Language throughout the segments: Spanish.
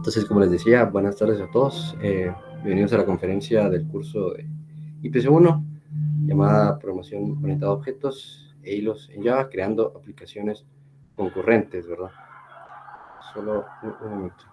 Entonces, como les decía, buenas tardes a todos. Bienvenidos a la conferencia del curso de IPC1, llamada Programación Orientada a Objetos e Hilos en Java, creando aplicaciones concurrentes, ¿verdad? Solo un momento.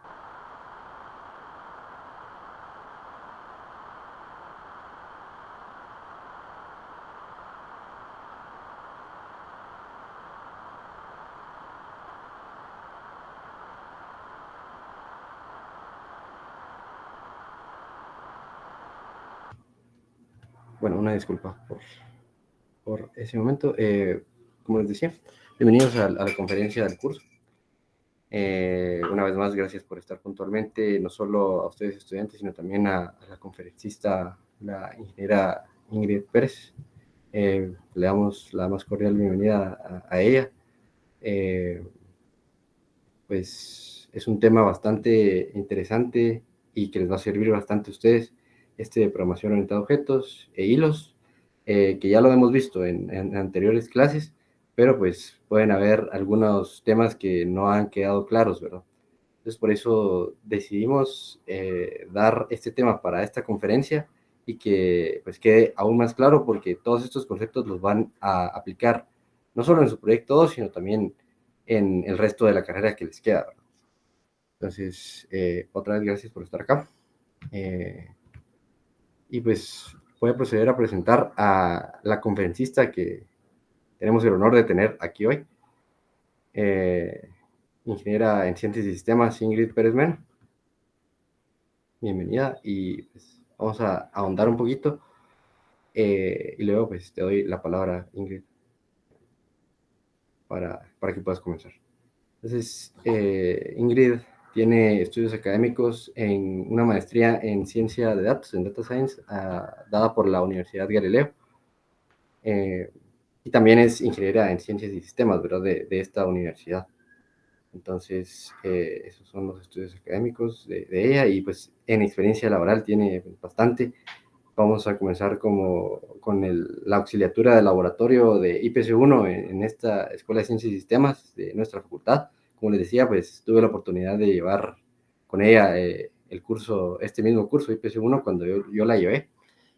Bueno, una disculpa por ese momento. Como les decía, bienvenidos a la conferencia del curso. Una vez más, gracias por estar puntualmente, no solo a ustedes estudiantes, sino también a la conferencista, la ingeniera Ingrid Pérez. Le damos la más cordial bienvenida a ella. Pues es un tema bastante interesante y que les va a servir bastante a ustedes, de programación orientada a objetos e hilos, que ya lo hemos visto en anteriores clases, pero pues pueden haber algunos temas que no han quedado claros, ¿verdad? Entonces por eso decidimos dar este tema para esta conferencia y que pues quede aún más claro, porque todos estos conceptos los van a aplicar no solo en su proyecto 2, sino también en el resto de la carrera que les queda, ¿verdad? Entonces, otra vez gracias por estar acá. Y pues voy a proceder a presentar a la conferencista que tenemos el honor de tener aquí hoy, ingeniera en Ciencias y Sistemas, Ingrid Pérez Mena. Bienvenida y pues, vamos a ahondar un poquito y luego pues te doy la palabra, Ingrid, para que puedas comenzar. Entonces, Ingrid tiene estudios académicos en una maestría en ciencia de datos, en Data Science, dada por la Universidad Galileo. Y también es ingeniera en ciencias y sistemas, ¿verdad? De esta universidad. Entonces, esos son los estudios académicos de ella y pues en experiencia laboral tiene bastante. Vamos a comenzar con la auxiliatura de laboratorio de IPC1 en esta Escuela de Ciencias y Sistemas de nuestra facultad. Como les decía, pues tuve la oportunidad de llevar con ella el curso, este mismo curso IPC1 cuando yo la llevé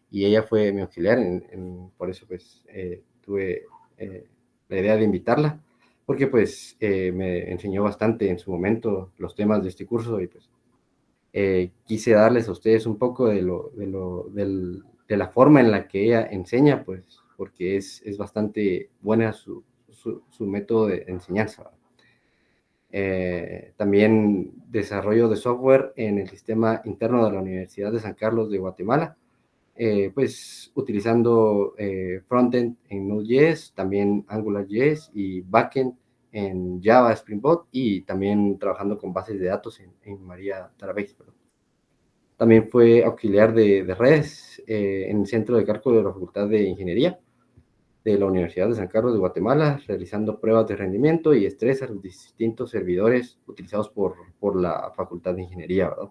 y ella fue mi auxiliar, por eso pues tuve la idea de invitarla, porque pues me enseñó bastante en su momento los temas de este curso y pues quise darles a ustedes un poco de la forma en la que ella enseña, pues porque es bastante buena su método de enseñanza. También desarrollo de software en el sistema interno de la Universidad de San Carlos de Guatemala, pues utilizando frontend en Node.js, también AngularJS y backend en Java, Spring Boot y también trabajando con bases de datos en Maria Database. También fue auxiliar de redes en el Centro de Cálculo de la Facultad de Ingeniería de la Universidad de San Carlos de Guatemala, realizando pruebas de rendimiento y estrés a los distintos servidores utilizados por la Facultad de Ingeniería, ¿verdad?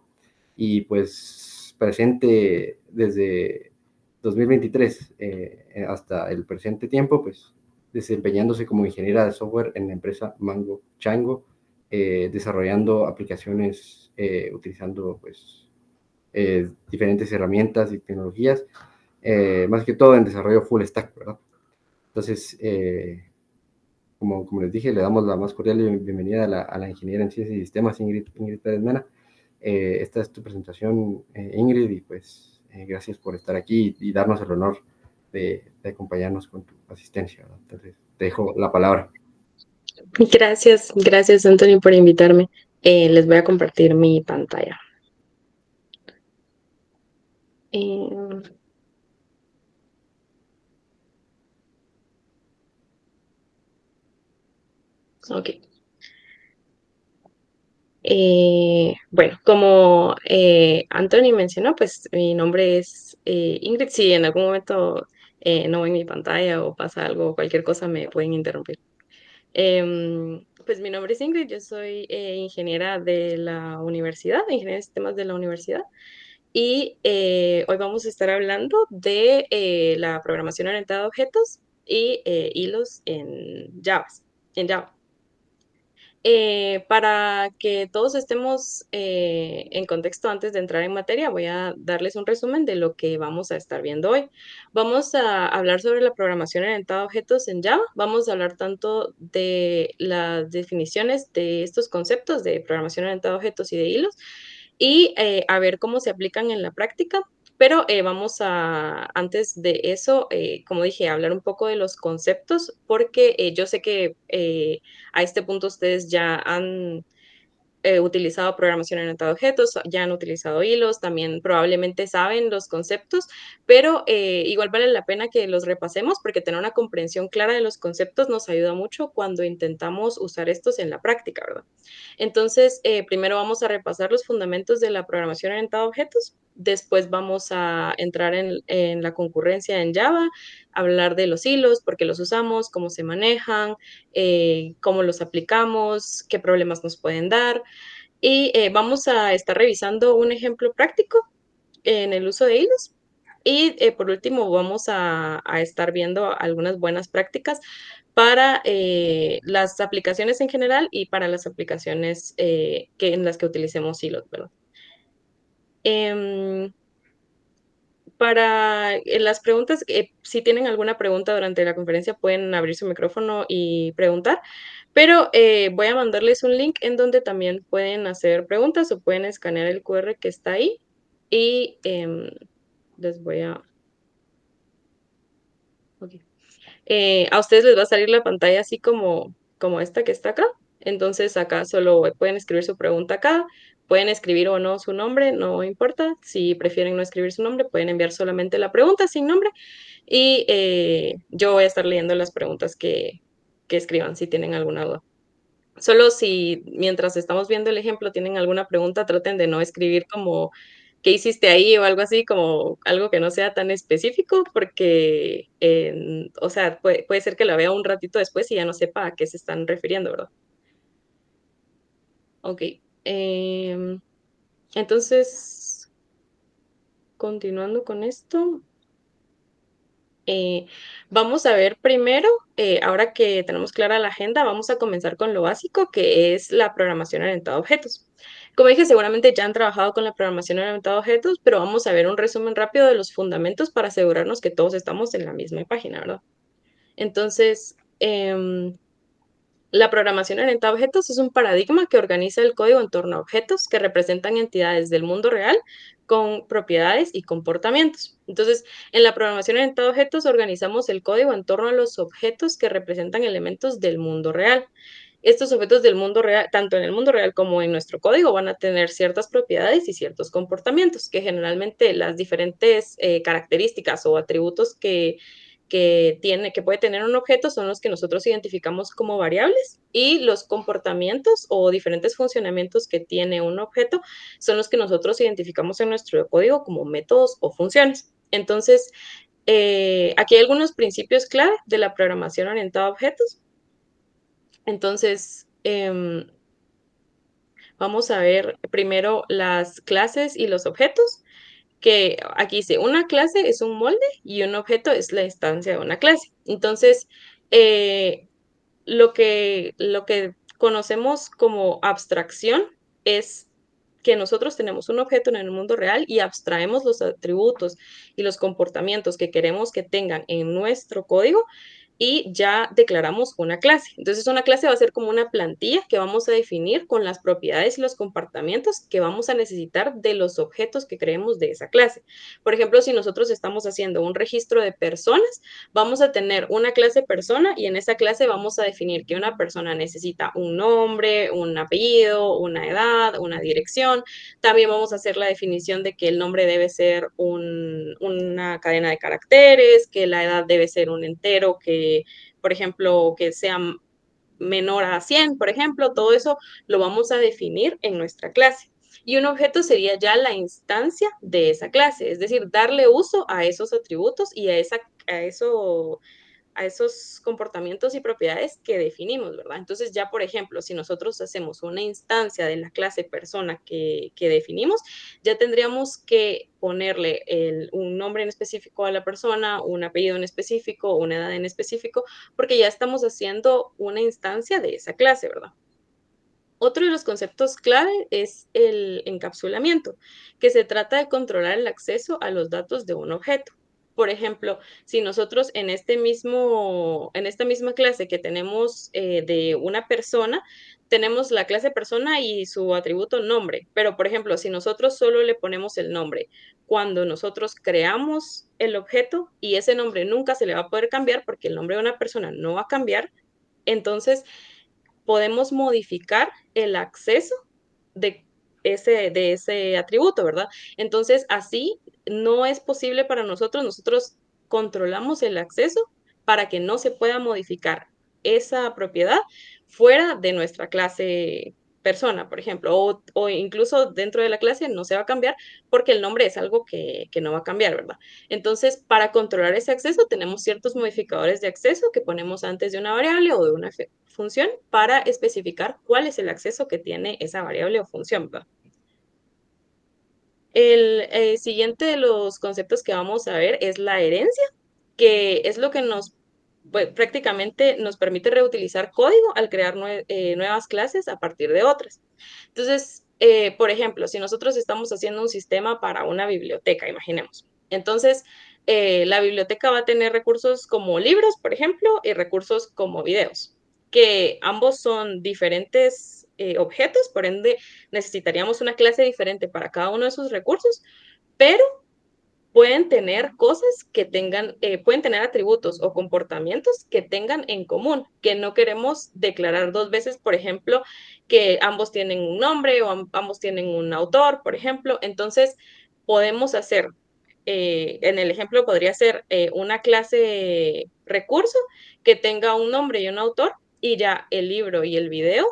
Y pues presente desde 2023 hasta el presente tiempo, pues desempeñándose como ingeniera de software en la empresa Mango Chango, desarrollando aplicaciones utilizando pues diferentes herramientas y tecnologías, más que todo en desarrollo full stack, ¿verdad? Entonces, como les dije, le damos la más cordial bienvenida a la ingeniera en ciencias y sistemas, Ingrid Pérez Mena. Esta es tu presentación, Ingrid, y pues gracias por estar aquí y darnos el honor de acompañarnos con tu asistencia, ¿verdad? Entonces, te dejo la palabra. Gracias Anthony por invitarme. Les voy a compartir mi pantalla. Eh, ok. Bueno, como Anthony mencionó, pues mi nombre es Ingrid. Si en algún momento no ven mi pantalla o pasa algo, cualquier cosa, me pueden interrumpir. Pues mi nombre es Ingrid, yo soy ingeniera de la universidad, ingeniera de sistemas de la universidad. Y hoy vamos a estar hablando de la programación orientada a objetos y hilos en Java. Para que todos estemos en contexto antes de entrar en materia, voy a darles un resumen de lo que vamos a estar viendo hoy. Vamos a hablar sobre la programación orientada a objetos en Java. Vamos a hablar tanto de las definiciones de estos conceptos de programación orientada a objetos y de hilos y a ver cómo se aplican en la práctica. Pero vamos a, antes de eso, como dije, hablar un poco de los conceptos, porque yo sé que a este punto ustedes ya han utilizado programación orientada a objetos, ya han utilizado hilos, también probablemente saben los conceptos, pero igual vale la pena que los repasemos porque tener una comprensión clara de los conceptos nos ayuda mucho cuando intentamos usar estos en la práctica, ¿verdad? Entonces, primero vamos a repasar los fundamentos de la programación orientada a objetos. Después vamos a entrar en la concurrencia en Java, hablar de los hilos, por qué los usamos, cómo se manejan, cómo los aplicamos, qué problemas nos pueden dar. Y vamos a estar revisando un ejemplo práctico en el uso de hilos. Y por último, vamos a estar viendo algunas buenas prácticas para las aplicaciones en general y para las aplicaciones en las que utilicemos hilos, ¿verdad? Em, para las preguntas, si tienen alguna pregunta durante la conferencia, pueden abrir su micrófono y preguntar, pero voy a mandarles un link en donde también pueden hacer preguntas o pueden escanear el QR que está ahí y les voy a... ok. A ustedes les va a salir la pantalla así como esta que está acá. Entonces acá solo pueden escribir su pregunta acá, pueden escribir o no su nombre, no importa. Si prefieren no escribir su nombre, pueden enviar solamente la pregunta sin nombre y yo voy a estar leyendo las preguntas que escriban si tienen alguna duda. Solo si mientras estamos viendo el ejemplo tienen alguna pregunta, traten de no escribir como qué hiciste ahí o algo así, como algo que no sea tan específico, porque, o sea, puede ser que la vea un ratito después y ya no sepa a qué se están refiriendo, ¿verdad? Ok. em, entonces, continuando con esto. Eh, vamos a ver primero, ahora que tenemos clara la agenda, vamos a comenzar con lo básico, que es la programación orientada a objetos. Como dije, seguramente ya han trabajado con la programación orientada a objetos, pero vamos a ver un resumen rápido de los fundamentos para asegurarnos que todos estamos en la misma página, ¿verdad? Entonces, la programación orientada a objetos es un paradigma que organiza el código en torno a objetos que representan entidades del mundo real con propiedades y comportamientos. Entonces, en la programación orientada a objetos organizamos el código en torno a los objetos que representan elementos del mundo real. Estos objetos del mundo real, tanto en el mundo real como en nuestro código, van a tener ciertas propiedades y ciertos comportamientos, que generalmente las diferentes características o atributos que puede tener un objeto son los que nosotros identificamos como variables y los comportamientos o diferentes funcionamientos que tiene un objeto son los que nosotros identificamos en nuestro código como métodos o funciones. Entonces, aquí hay algunos principios clave de la programación orientada a objetos. Entonces, vamos a ver primero las clases y los objetos, que aquí dice, una clase es un molde y un objeto es la instancia de una clase. Entonces, eh, lo que conocemos como abstracción es que nosotros tenemos un objeto en el mundo real y abstraemos los atributos y los comportamientos que queremos que tengan en nuestro código y ya declaramos una clase. Entonces, una clase va a ser como una plantilla que vamos a definir con las propiedades y los comportamientos que vamos a necesitar de los objetos que creemos de esa clase. Por ejemplo, si nosotros estamos haciendo un registro de personas, vamos a tener una clase persona y en esa clase vamos a definir que una persona necesita un nombre, un apellido, una edad, una dirección. También vamos a hacer la definición de que el nombre debe ser una cadena de caracteres, que la edad debe ser un entero, que, por ejemplo, que sea menor a 100, por ejemplo, todo eso lo vamos a definir en nuestra clase. Y un objeto sería ya la instancia de esa clase, es decir, darle uso a esos atributos y a esos comportamientos y propiedades que definimos, ¿verdad? Entonces ya, por ejemplo, si nosotros hacemos una instancia de la clase persona que definimos, ya tendríamos que ponerle un nombre en específico a la persona, un apellido en específico, una edad en específico, porque ya estamos haciendo una instancia de esa clase, ¿verdad? Otro de los conceptos clave es el encapsulamiento, que se trata de controlar el acceso a los datos de un objeto. Por ejemplo, si nosotros en esta misma clase que tenemos de una persona, tenemos la clase persona y su atributo nombre, pero por ejemplo, si nosotros solo le ponemos el nombre, cuando nosotros creamos el objeto y ese nombre nunca se le va a poder cambiar porque el nombre de una persona no va a cambiar, entonces podemos modificar el acceso de de ese atributo, ¿verdad? Entonces, así no es posible para nosotros, nosotros controlamos el acceso para que no se pueda modificar esa propiedad fuera de nuestra clase persona, por ejemplo, o incluso dentro de la clase no se va a cambiar porque el nombre es algo que no va a cambiar, ¿verdad? Entonces, para controlar ese acceso tenemos ciertos modificadores de acceso que ponemos antes de una variable o de una función para especificar cuál es el acceso que tiene esa variable o función, ¿verdad? El siguiente de los conceptos que vamos a ver es la herencia, que es lo que pues, prácticamente nos permite reutilizar código al crear nuevas clases a partir de otras. Entonces, por ejemplo, si nosotros estamos haciendo un sistema para una biblioteca, imaginemos. Entonces, la biblioteca va a tener recursos como libros, por ejemplo, y recursos como videos, que ambos son diferentes objetos, por ende necesitaríamos una clase diferente para cada uno de esos recursos, pero pueden tener cosas que tengan, pueden tener atributos o comportamientos que tengan en común, que no queremos declarar dos veces, por ejemplo, que ambos tienen un nombre o ambos tienen un autor, por ejemplo. Entonces, podemos hacer, en el ejemplo podría ser una clase recurso que tenga un nombre y un autor y ya el libro y el video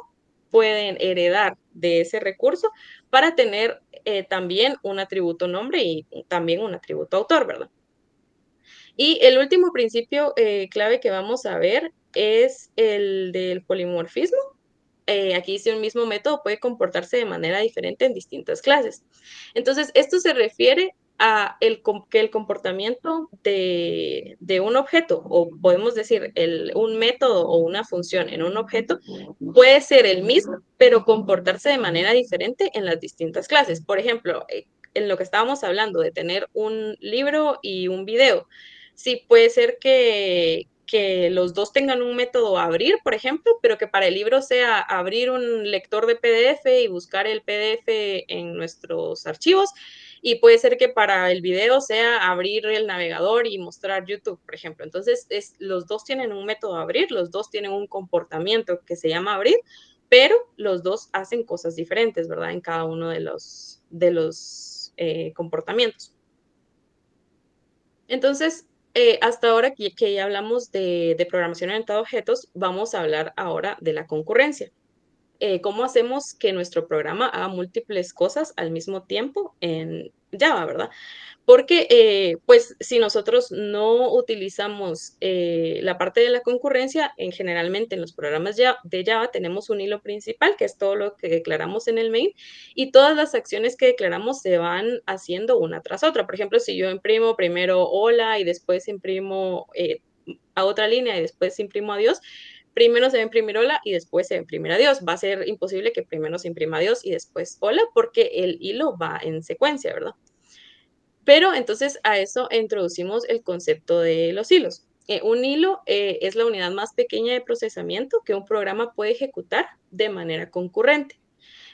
pueden heredar de ese recurso para tener también un atributo nombre y también un atributo autor, ¿verdad? Y el último principio clave que vamos a ver es el del polimorfismo. Aquí si un mismo método puede comportarse de manera diferente en distintas clases. Entonces, esto se refiere a que el comportamiento de un objeto, o podemos decir un método o una función en un objeto, puede ser el mismo, pero comportarse de manera diferente en las distintas clases. Por ejemplo, en lo que estábamos hablando de tener un libro y un video, sí puede ser que los dos tengan un método abrir, por ejemplo, pero que para el libro sea abrir un lector de PDF y buscar el PDF en nuestros archivos. Y puede ser que para el video sea abrir el navegador y mostrar YouTube, por ejemplo. Entonces, los dos tienen un método abrir, los dos tienen un comportamiento que se llama abrir, pero los dos hacen cosas diferentes, ¿verdad? En cada uno de los comportamientos. Entonces, hasta ahora que ya hablamos de programación orientada a objetos, vamos a hablar ahora de la concurrencia. ¿Cómo hacemos que nuestro programa haga múltiples cosas al mismo tiempo en Java, ¿verdad? Porque, pues, si nosotros no utilizamos la parte de la concurrencia, generalmente en los programas de Java tenemos un hilo principal, que es todo lo que declaramos en el main, y todas las acciones que declaramos se van haciendo una tras otra. Por ejemplo, si yo imprimo primero hola y después imprimo a otra línea y después imprimo adiós, primero se va a imprimir hola y después se va a imprimir adiós. Va a ser imposible que primero se imprima adiós y después hola, porque el hilo va en secuencia, ¿verdad? Pero entonces a eso introducimos el concepto de los hilos. Un hilo es la unidad más pequeña de procesamiento que un programa puede ejecutar de manera concurrente.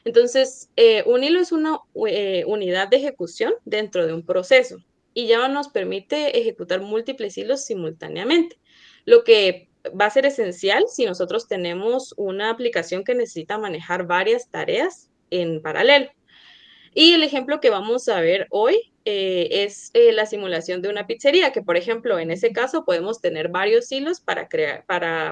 Entonces, un hilo es una unidad de ejecución dentro de un proceso y ya nos permite ejecutar múltiples hilos simultáneamente, lo que va a ser esencial si nosotros tenemos una aplicación que necesita manejar varias tareas en paralelo. Y el ejemplo que vamos a ver hoy es la simulación de una pizzería, que por ejemplo, en ese caso podemos tener varios hilos para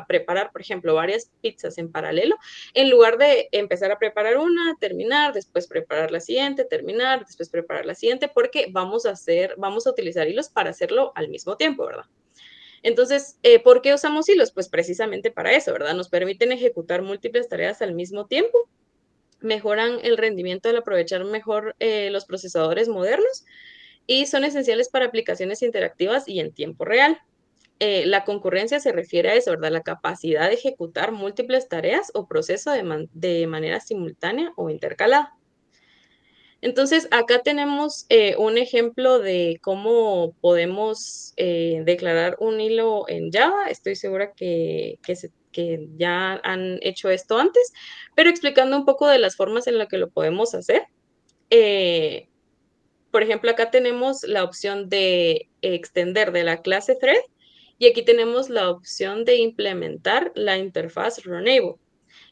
preparar, por ejemplo, varias pizzas en paralelo, en lugar de empezar a preparar una, terminar, después preparar la siguiente, terminar, después preparar la siguiente, porque vamos a utilizar hilos para hacerlo al mismo tiempo, ¿verdad? Entonces, ¿por qué usamos hilos? Pues precisamente para eso, ¿verdad? Nos permiten ejecutar múltiples tareas al mismo tiempo, mejoran el rendimiento al aprovechar mejor los procesadores modernos y son esenciales para aplicaciones interactivas y en tiempo real. la concurrencia se refiere a eso, ¿verdad? La capacidad de ejecutar múltiples tareas o procesos de manera simultánea o intercalada. Entonces, acá tenemos un ejemplo de cómo podemos declarar un hilo en Java. Estoy segura que ya han hecho esto antes, pero explicando un poco de las formas en las que lo podemos hacer. Eh, por ejemplo, acá tenemos la opción de extender de la clase thread y aquí tenemos la opción de implementar la interfaz Runable.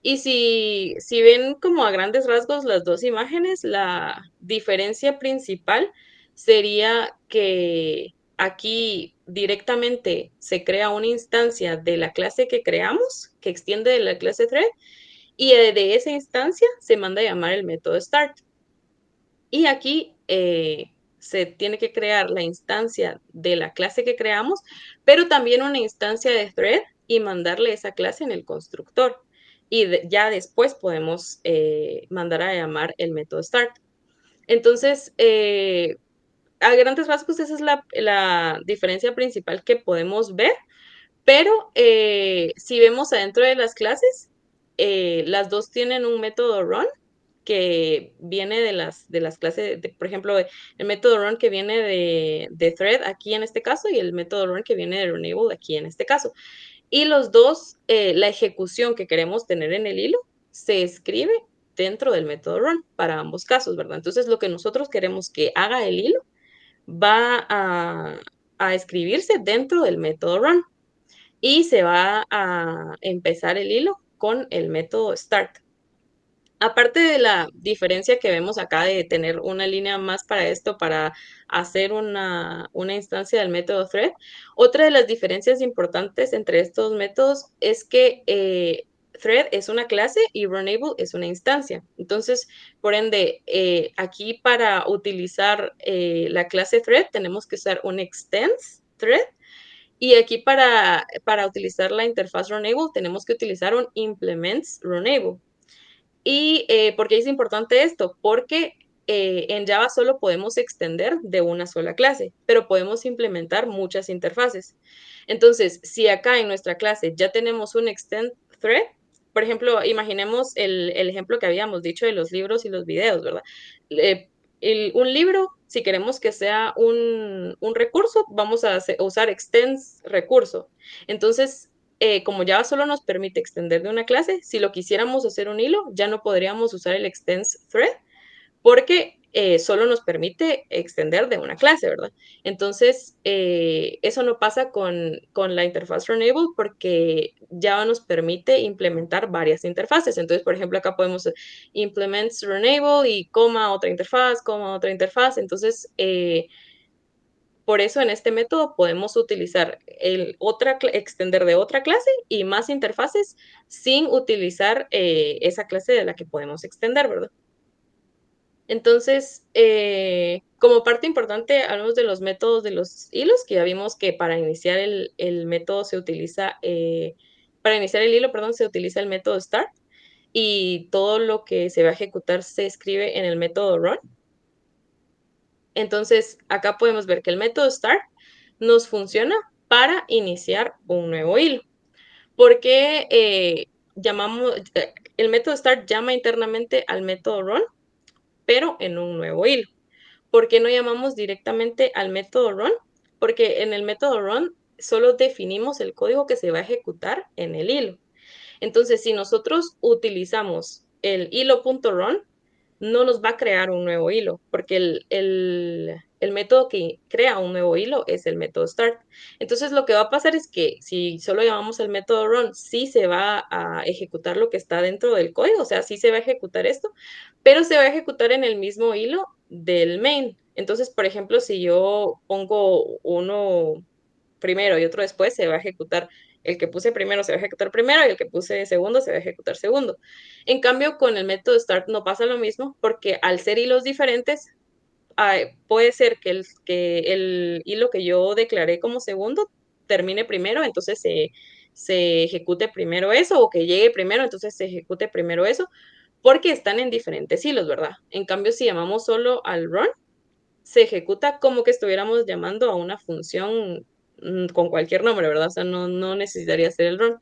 Y si ven como a grandes rasgos las dos imágenes, la diferencia principal sería que aquí directamente se crea una instancia de la clase que creamos, que extiende de la clase thread, y de esa instancia se manda a llamar el método start. Y aquí se tiene que crear la instancia de la clase que creamos, pero también una instancia de thread y mandarle esa clase en el constructor. Y ya después podemos mandar a llamar el método start. Entonces, a grandes rasgos, esa es la diferencia principal que podemos ver. Pero si vemos adentro de las clases, las dos tienen un método run que viene de las clases, por ejemplo, el método run que viene de thread aquí en este caso y el método run que viene de runable aquí en este caso. Y los dos, la ejecución que queremos tener en el hilo se escribe dentro del método run para ambos casos, ¿verdad? Entonces, lo que nosotros queremos que haga el hilo va a escribirse dentro del método run y se va a empezar el hilo con el método start. Aparte de la diferencia que vemos acá de tener una línea más para esto, para hacer una instancia del método thread, otra de las diferencias importantes entre estos métodos es que thread es una clase y runable es una instancia. Entonces, por ende, aquí para utilizar la clase thread tenemos que usar un extends thread y aquí para utilizar la interfaz runable tenemos que utilizar un implements runable. ¿Y por qué es importante esto? Porque en Java solo podemos extender de una sola clase, pero podemos implementar muchas interfaces. Entonces, si acá en nuestra clase ya tenemos un extend thread, por ejemplo, imaginemos el ejemplo que habíamos dicho de los libros y los videos, ¿verdad? Eh, un libro, si queremos que sea un recurso, vamos a usar extends recurso. Entonces, como Java solo nos permite extender de una clase, si lo quisiéramos hacer un hilo, ya no podríamos usar el extends thread porque solo nos permite extender de una clase, ¿verdad? Entonces, eso no pasa con la interfaz Runable porque Java nos permite implementar varias interfaces. Entonces, por ejemplo, acá podemos implements Runable y coma otra interfaz. Entonces, por eso en este método podemos utilizar extender de otra clase y más interfaces sin utilizar esa clase de la que podemos extender, ¿verdad? Entonces, como parte importante, hablamos de los métodos de los hilos, que ya vimos que para iniciar el método se utiliza, para iniciar el hilo, perdón, se utiliza el método start y todo lo que se va a ejecutar se escribe en el método run. Entonces, acá podemos ver que el método start nos funciona para iniciar un nuevo hilo. Porque el método start llama internamente al método run, pero en un nuevo hilo. ¿Por qué no llamamos directamente al método run? Porque en el método run solo definimos el código que se va a ejecutar en el hilo. Entonces, si nosotros utilizamos el hilo.run, no nos va a crear un nuevo hilo, porque el método que crea un nuevo hilo es el método start. Entonces, lo que va a pasar es que si solo llamamos el método run, sí se va a ejecutar lo que está dentro del código, o sea, sí se va a ejecutar esto, pero se va a ejecutar en el mismo hilo del main. Entonces, por ejemplo, si yo pongo uno primero y otro después, se va a ejecutar. El que puse primero se va a ejecutar primero y el que puse segundo se va a ejecutar segundo. En cambio, con el método start no pasa lo mismo porque al ser hilos diferentes, puede ser que el hilo que yo declaré como segundo termine primero, entonces se ejecute primero eso, o que llegue primero, entonces se ejecute primero eso, porque están en diferentes hilos, ¿verdad? En cambio, si llamamos solo al run, se ejecuta como que estuviéramos llamando a una función con cualquier nombre, ¿verdad? O sea, no necesitaría ser el run.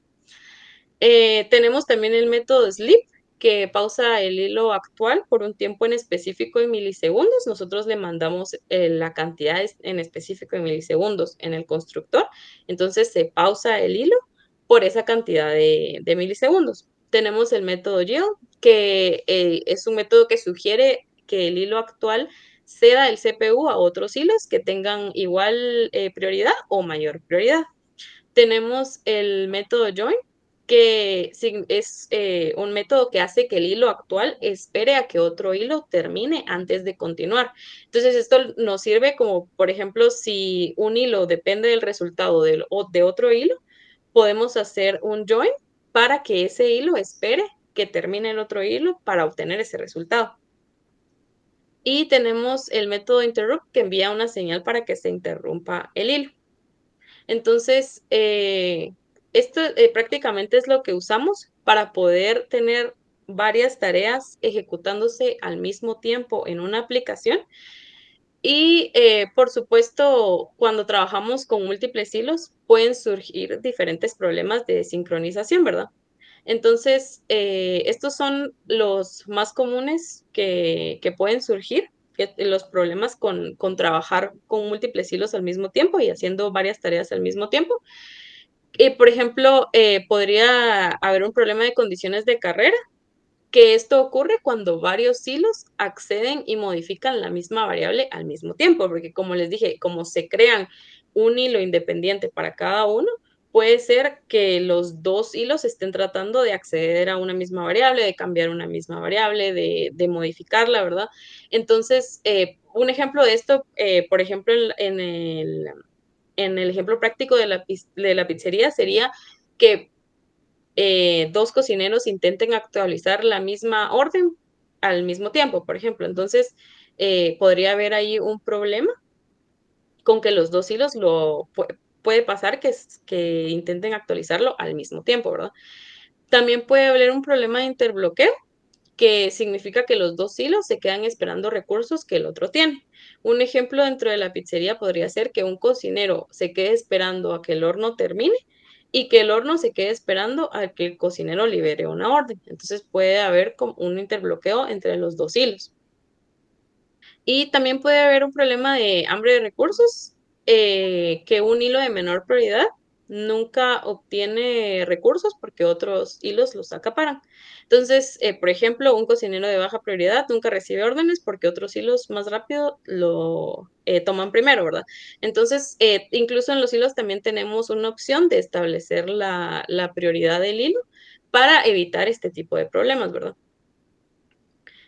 Tenemos también el método sleep, que pausa el hilo actual por un tiempo en específico en milisegundos. Nosotros le mandamos la cantidad en específico en milisegundos en el constructor. Entonces se pausa el hilo por esa cantidad de milisegundos. Tenemos el método yield, que es un método que sugiere que el hilo actual ceda el CPU a otros hilos que tengan igual prioridad o mayor prioridad. Tenemos el método join, que es un método que hace que el hilo actual espere a que otro hilo termine antes de continuar. Entonces, esto nos sirve como, por ejemplo, si un hilo depende del resultado de otro hilo, podemos hacer un join para que ese hilo espere que termine el otro hilo para obtener ese resultado. Y tenemos el método interrupt, que envía una señal para que se interrumpa el hilo. Entonces, esto prácticamente es lo que usamos para poder tener varias tareas ejecutándose al mismo tiempo en una aplicación. Y por supuesto, cuando trabajamos con múltiples hilos, pueden surgir diferentes problemas de sincronización, ¿verdad? Entonces, estos son los más comunes que pueden surgir, los problemas con trabajar con múltiples hilos al mismo tiempo y haciendo varias tareas al mismo tiempo. Por ejemplo, podría haber un problema de condiciones de carrera, que esto ocurre cuando varios hilos acceden y modifican la misma variable al mismo tiempo, porque como les dije, como se crean un hilo independiente para cada uno, puede ser que los dos hilos estén tratando de acceder a una misma variable, de cambiar una misma variable, de modificarla, ¿verdad? Entonces, un ejemplo de esto, por ejemplo, en el ejemplo práctico de la pizzería sería que dos cocineros intenten actualizar la misma orden al mismo tiempo, por ejemplo. Entonces, podría haber ahí un problema con que los dos hilos puede pasar que intenten actualizarlo al mismo tiempo, ¿verdad? También puede haber un problema de interbloqueo, que significa que los dos hilos se quedan esperando recursos que el otro tiene. Un ejemplo dentro de la pizzería podría ser que un cocinero se quede esperando a que el horno termine y que el horno se quede esperando a que el cocinero libere una orden. Entonces puede haber como un interbloqueo entre los dos hilos. Y también puede haber un problema de hambre de recursos, que un hilo de menor prioridad nunca obtiene recursos porque otros hilos los acaparan. Entonces, por ejemplo, un cocinero de baja prioridad nunca recibe órdenes porque otros hilos más rápido lo toman primero, ¿verdad? Entonces, incluso en los hilos también tenemos una opción de establecer la prioridad del hilo para evitar este tipo de problemas, ¿verdad?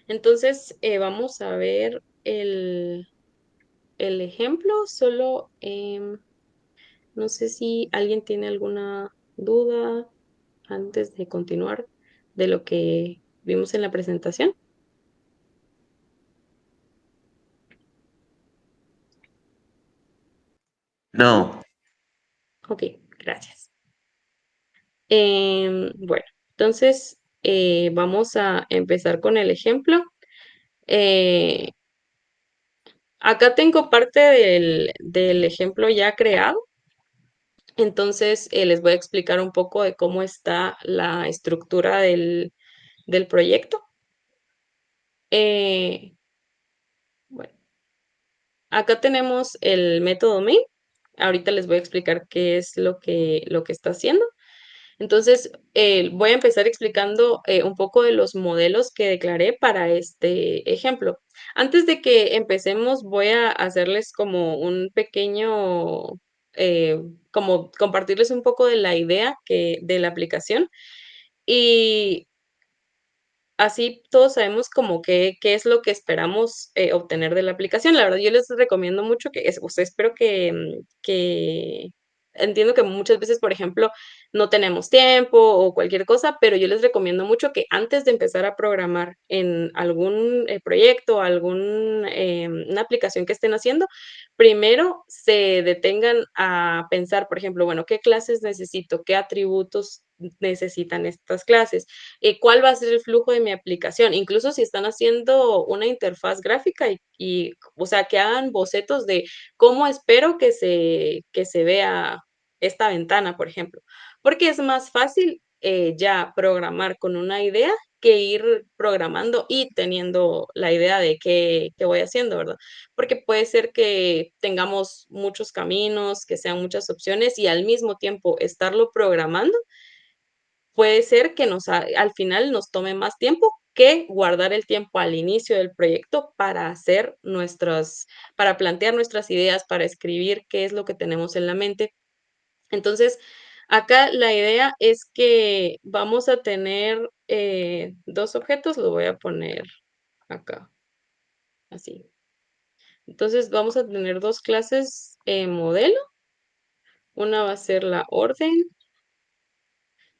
Entonces, vamos a ver el ejemplo, solo no sé si alguien tiene alguna duda antes de continuar de lo que vimos en la presentación. No, Ok, gracias. Bueno, entonces vamos a empezar con el ejemplo. Eh, Acá tengo parte del ejemplo ya creado. Entonces, les voy a explicar un poco de cómo está la estructura del proyecto. Eh, bueno, acá tenemos el método main. Ahorita les voy a explicar qué es lo que está haciendo. Entonces, voy a empezar explicando un poco de los modelos que declaré para este ejemplo. Antes de que empecemos, voy a hacerles como un pequeño, eh, como compartirles un poco de la idea de la aplicación. Y así todos sabemos como qué es lo que esperamos obtener de la aplicación. La verdad, yo les recomiendo mucho o sea, espero que entiendo que muchas veces, por ejemplo, no tenemos tiempo o cualquier cosa, pero yo les recomiendo mucho que antes de empezar a programar en algún proyecto, una aplicación que estén haciendo, primero se detengan a pensar, por ejemplo, bueno, ¿qué clases necesito? ¿Qué atributos necesitan estas clases. ¿Cuál va a ser el flujo de mi aplicación? Incluso si están haciendo una interfaz gráfica o sea, que hagan bocetos de cómo espero que se vea esta ventana, por ejemplo, porque es más fácil ya programar con una idea que ir programando y teniendo la idea de qué voy haciendo, ¿verdad? Porque puede ser que tengamos muchos caminos, que sean muchas opciones y al mismo tiempo estarlo programando, puede ser que al final nos tome más tiempo que guardar el tiempo al inicio del proyecto para para plantear nuestras ideas, para escribir qué es lo que tenemos en la mente. Entonces, acá la idea es que vamos a tener dos objetos, lo voy a poner acá, así. Entonces, vamos a tener dos clases modelo, una va a ser la orden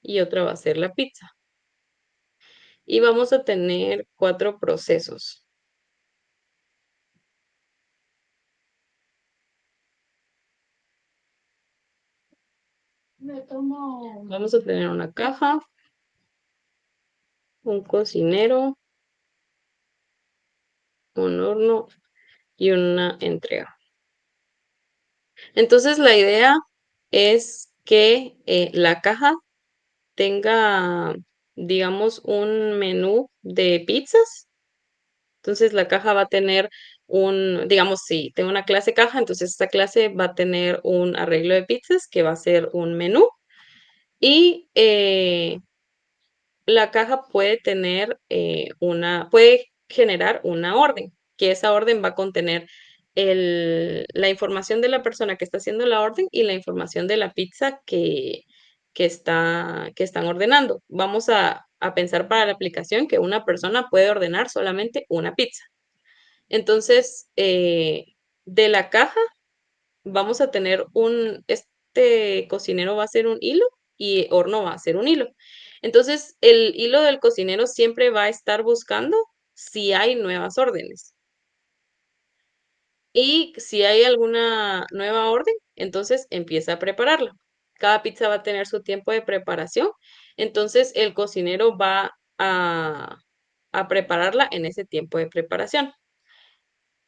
y otra va a ser la pizza. Y vamos a tener cuatro procesos. Vamos a tener una caja, un cocinero, un horno y una entrega. Entonces, la idea es que la caja tenga, digamos, un menú de pizzas. Entonces la caja va a tener digamos, si tengo una clase caja, entonces esta clase va a tener un arreglo de pizzas que va a ser un menú y la caja puede tener puede generar una orden, que esa orden va a contener la información de la persona que está haciendo la orden y la información de la pizza que están ordenando. Vamos a pensar para la aplicación que una persona puede ordenar solamente una pizza. Entonces, de la caja vamos a tener este cocinero va a ser un hilo y horno va a ser un hilo. Entonces, el hilo del cocinero siempre va a estar buscando si hay nuevas órdenes. Y si hay alguna nueva orden, entonces empieza a prepararla. Cada pizza va a tener su tiempo de preparación, entonces el cocinero va a prepararla en ese tiempo de preparación.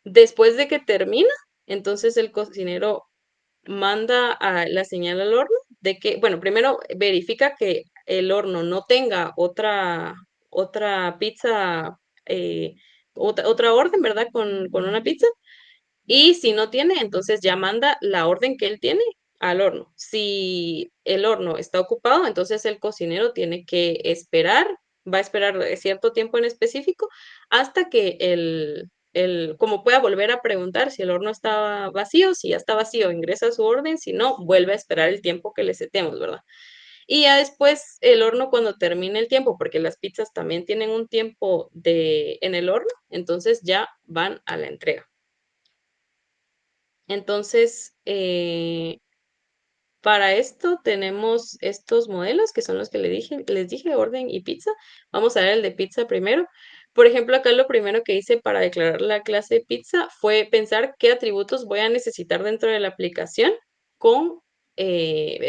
Después de que termina, entonces el cocinero manda la señal al horno de que, bueno, primero verifica que el horno no tenga otra pizza, eh, otra orden, ¿verdad? Con una pizza. Y si no tiene, entonces ya manda la orden que él tiene al horno. Si el horno está ocupado, entonces el cocinero tiene que esperar, va a esperar cierto tiempo en específico hasta que como pueda volver a preguntar si el horno está vacío, si ya está vacío, ingresa su orden, si no, vuelve a esperar el tiempo que le setemos, ¿verdad? Y ya después el horno cuando termine el tiempo, porque las pizzas también tienen un tiempo en el horno, entonces ya van a la entrega. Entonces, para esto tenemos estos modelos que son los que les dije, orden y pizza. Vamos a ver el de pizza primero. Por ejemplo, acá lo primero que hice para declarar la clase pizza fue pensar qué atributos voy a necesitar dentro de la aplicación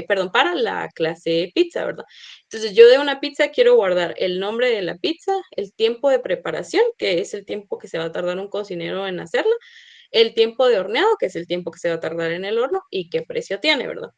perdón, para la clase pizza, ¿verdad? Entonces, yo de una pizza quiero guardar el nombre de la pizza, el tiempo de preparación, que es el tiempo que se va a tardar un cocinero en hacerla, el tiempo de horneado, que es el tiempo que se va a tardar en el horno, y qué precio tiene, ¿verdad?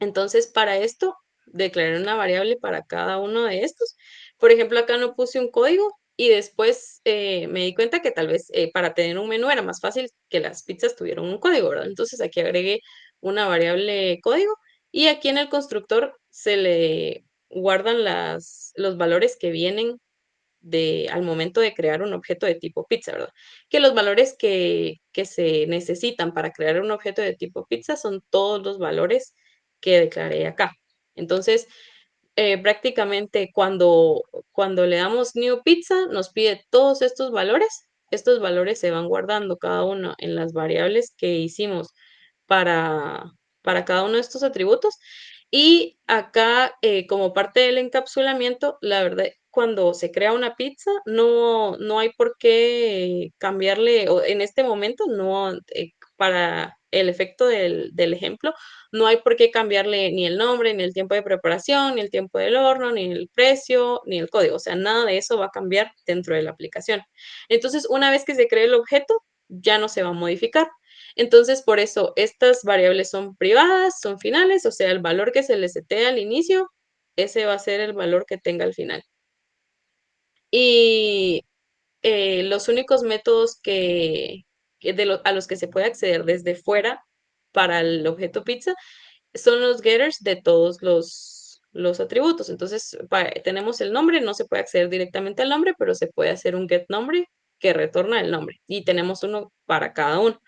Entonces, para esto, declaré una variable para cada uno de estos. Por ejemplo, acá no puse un código y después me di cuenta que tal vez para tener un menú era más fácil que las pizzas tuvieran un código, ¿verdad? Entonces aquí agregué una variable código y aquí en el constructor se le guardan los valores que vienen al momento de crear un objeto de tipo pizza, ¿verdad? Que los valores que se necesitan para crear un objeto de tipo pizza son todos los valores que declaré acá. Entonces, prácticamente cuando le damos new pizza, nos pide todos estos valores. Estos valores se van guardando cada uno en las variables que hicimos para, para cada uno de estos atributos. Y acá, como parte del encapsulamiento, la verdad, cuando se crea una pizza, no hay por qué cambiarle, o en este momento no, para el efecto del ejemplo, no hay por qué cambiarle ni el nombre, ni el tiempo de preparación, ni el tiempo del horno, ni el precio, ni el código. O sea, nada de eso va a cambiar dentro de la aplicación. Entonces, una vez que se cree el objeto, ya no se va a modificar. Entonces, por eso estas variables son privadas, son finales, o sea, el valor que se le setee al inicio, ese va a ser el valor que tenga al final. Y los únicos métodos a los que se puede acceder desde fuera para el objeto pizza son los getters de todos los atributos. Entonces, tenemos el nombre, no se puede acceder directamente al nombre, pero se puede hacer un get nombre que retorna el nombre. Y tenemos uno para cada uno.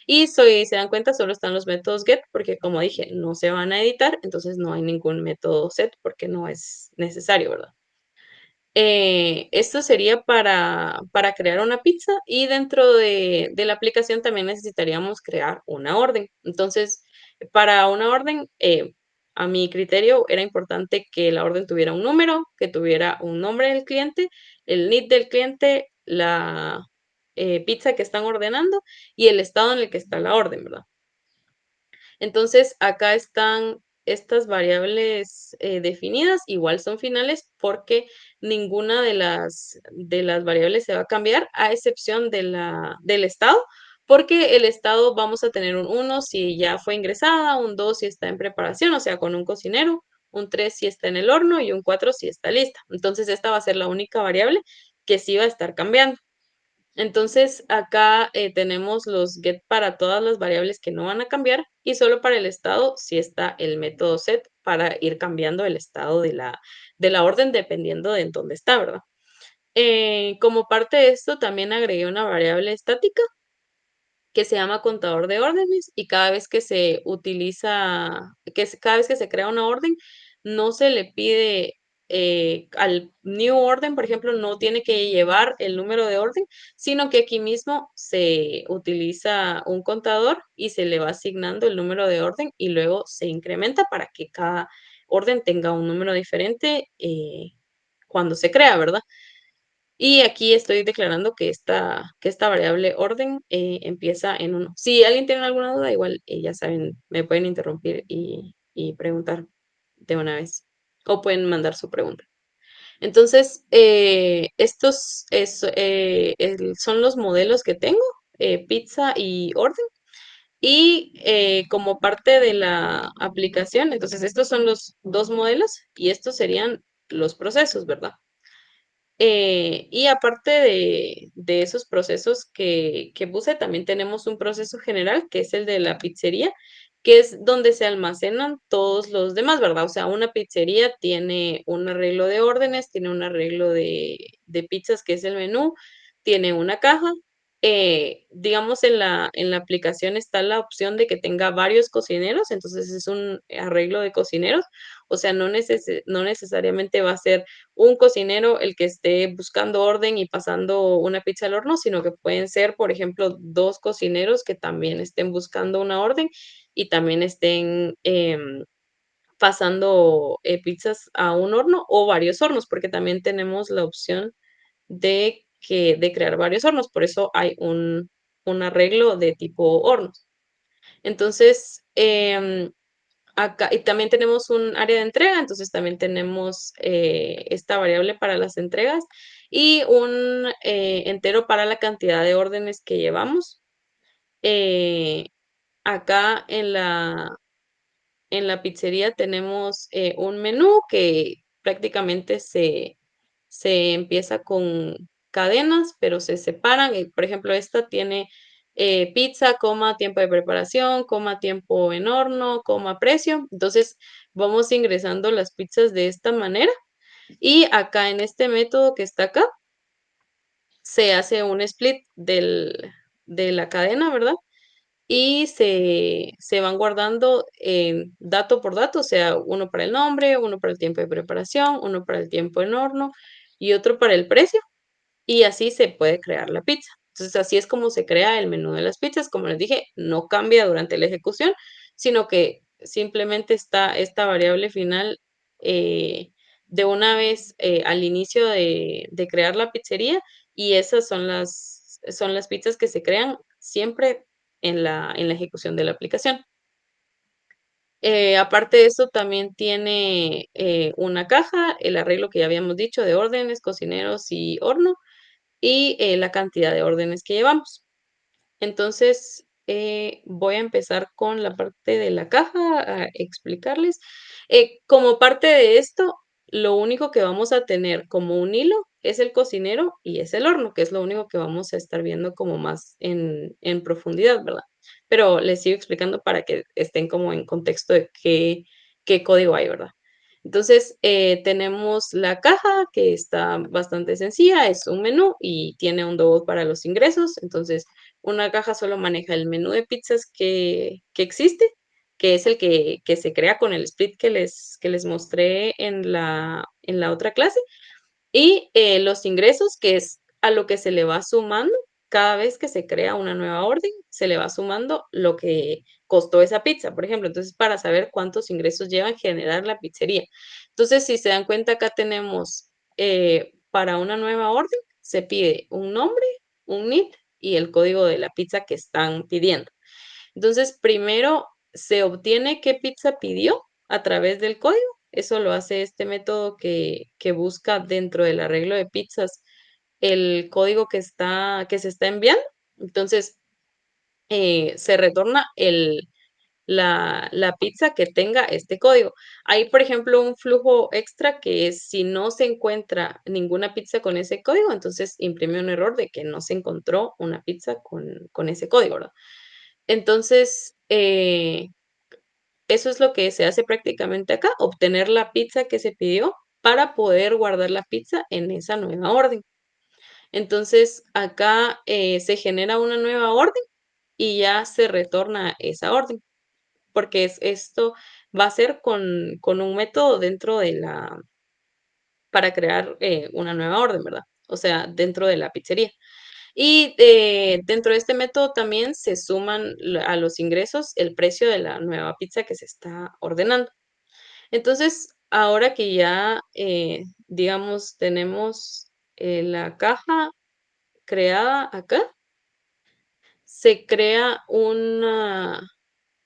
Y si se dan cuenta, solo están los métodos get, porque como dije, no se van a editar, entonces no hay ningún método set porque no es necesario, ¿verdad? Esto sería para crear una pizza y dentro de la aplicación también necesitaríamos crear una orden. Entonces, para una orden, a mi criterio, era importante que la orden tuviera un número, que tuviera un nombre del cliente, el NID del cliente, la pizza que están ordenando y el estado en el que está la orden, ¿verdad? Entonces, acá están estas variables definidas, igual son finales porque ninguna de las variables se va a cambiar, a excepción del estado, porque el estado vamos a tener un 1 si ya fue ingresada, un 2 si está en preparación, o sea, con un cocinero, un 3 si está en el horno y un 4 si está lista. Entonces, esta va a ser la única variable que sí va a estar cambiando. Entonces, acá tenemos los get para todas las variables que no van a cambiar y solo para el estado si está el método set para ir cambiando el estado de la orden dependiendo de en dónde está, ¿verdad? Como parte de esto, también agregué una variable estática que se llama contador de órdenes y cada vez que se utiliza, cada vez que se crea una orden, no se le pide al new orden, por ejemplo, no tiene que llevar el número de orden, sino que aquí mismo se utiliza un contador y se le va asignando el número de orden y luego se incrementa para que cada orden tenga un número diferente cuando se crea, ¿verdad? Y aquí estoy declarando que esta variable orden empieza en 1. Si alguien tiene alguna duda, igual ya saben, me pueden interrumpir y preguntar de una vez. O pueden mandar su pregunta. Entonces, estos son los modelos que tengo, pizza y orden. Y como parte de la aplicación, entonces estos son los dos modelos y estos serían los procesos, ¿verdad? Y aparte de esos procesos que puse, también tenemos un proceso general, que es el de la pizzería, que es donde se almacenan todos los demás, ¿verdad? O sea, una pizzería tiene un arreglo de órdenes, tiene un arreglo de pizzas, que es el menú, tiene una caja. Digamos, en la aplicación está la opción de que tenga varios cocineros, entonces es un arreglo de cocineros, o sea, no necesariamente va a ser un cocinero el que esté buscando orden y pasando una pizza al horno, sino que pueden ser, por ejemplo, dos cocineros que también estén buscando una orden y también estén pasando pizzas a un horno o varios hornos, porque también tenemos la opción de crear varios hornos, por eso hay un arreglo de tipo hornos. Entonces, acá, y también tenemos un área de entrega, entonces también tenemos esta variable para las entregas y un entero para la cantidad de órdenes que llevamos. Eh, Acá en la pizzería tenemos un menú que prácticamente se empieza con cadenas, pero se separan. Por ejemplo, esta tiene pizza, coma, tiempo de preparación, coma, tiempo en horno, coma, precio. Entonces, vamos ingresando las pizzas de esta manera. Y acá en este método que está acá, se hace un split de la cadena, ¿verdad? Y se van guardando dato por dato, o sea, uno para el nombre, uno para el tiempo de preparación, uno para el tiempo en horno y otro para el precio y así se puede crear la pizza. Entonces, así es como se crea el menú de las pizzas. Como les dije, no cambia durante la ejecución, sino que simplemente está esta variable final de una vez al inicio de crear la pizzería y esas son las pizzas que se crean siempre en la ejecución de la aplicación. Aparte de eso, también tiene una caja, el arreglo que ya habíamos dicho de órdenes, cocineros y horno, y la cantidad de órdenes que llevamos. Entonces, voy a empezar con la parte de la caja, a explicarles. Como parte de esto, lo único que vamos a tener como un hilo es el cocinero y es el horno, que es lo único que vamos a estar viendo como más en profundidad, ¿verdad? Pero les sigo explicando para que estén como en contexto de qué código hay, ¿verdad? Entonces, tenemos la caja que está bastante sencilla, es un menú y tiene un debug para los ingresos. Entonces, una caja solo maneja el menú de pizzas que existe, que es el que se crea con el split que les mostré en la otra clase. Y los ingresos, que es a lo que se le va sumando cada vez que se crea una nueva orden, se le va sumando lo que costó esa pizza, por ejemplo. Entonces, para saber cuántos ingresos lleva en generar la pizzería. Entonces, si se dan cuenta, acá tenemos para una nueva orden, se pide un nombre, un NIT y el código de la pizza que están pidiendo. Entonces, primero se obtiene qué pizza pidió a través del código. Eso lo hace este método que busca dentro del arreglo de pizzas el código que se está enviando. Entonces, se retorna la pizza que tenga este código. Hay, por ejemplo, un flujo extra que es si no se encuentra ninguna pizza con ese código, entonces imprime un error de que no se encontró una pizza con ese código, ¿verdad? Entonces, eso es lo que se hace prácticamente acá, obtener la pizza que se pidió para poder guardar la pizza en esa nueva orden. Entonces, acá se genera una nueva orden y ya se retorna esa orden, porque esto va a ser con un método dentro de para crear una nueva orden, ¿verdad? O sea, dentro de la pizzería. Y dentro de este método también se suman a los ingresos el precio de la nueva pizza que se está ordenando. Entonces, ahora que ya, digamos, tenemos la caja creada acá, se crea un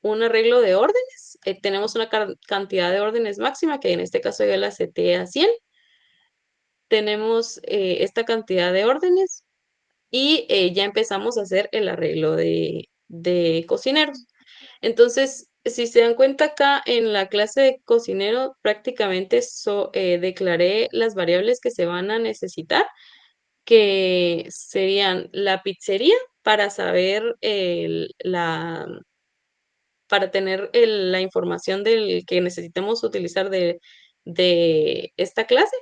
arreglo de órdenes. Tenemos una cantidad de órdenes máxima, que en este caso ya la seté a 100. Tenemos esta cantidad de órdenes y ya empezamos a hacer el arreglo de cocineros. Entonces, si se dan cuenta acá en la clase de cocinero, prácticamente declaré las variables que se van a necesitar, que serían la pizzería para saber para tener la información del que necesitemos utilizar de esta clase.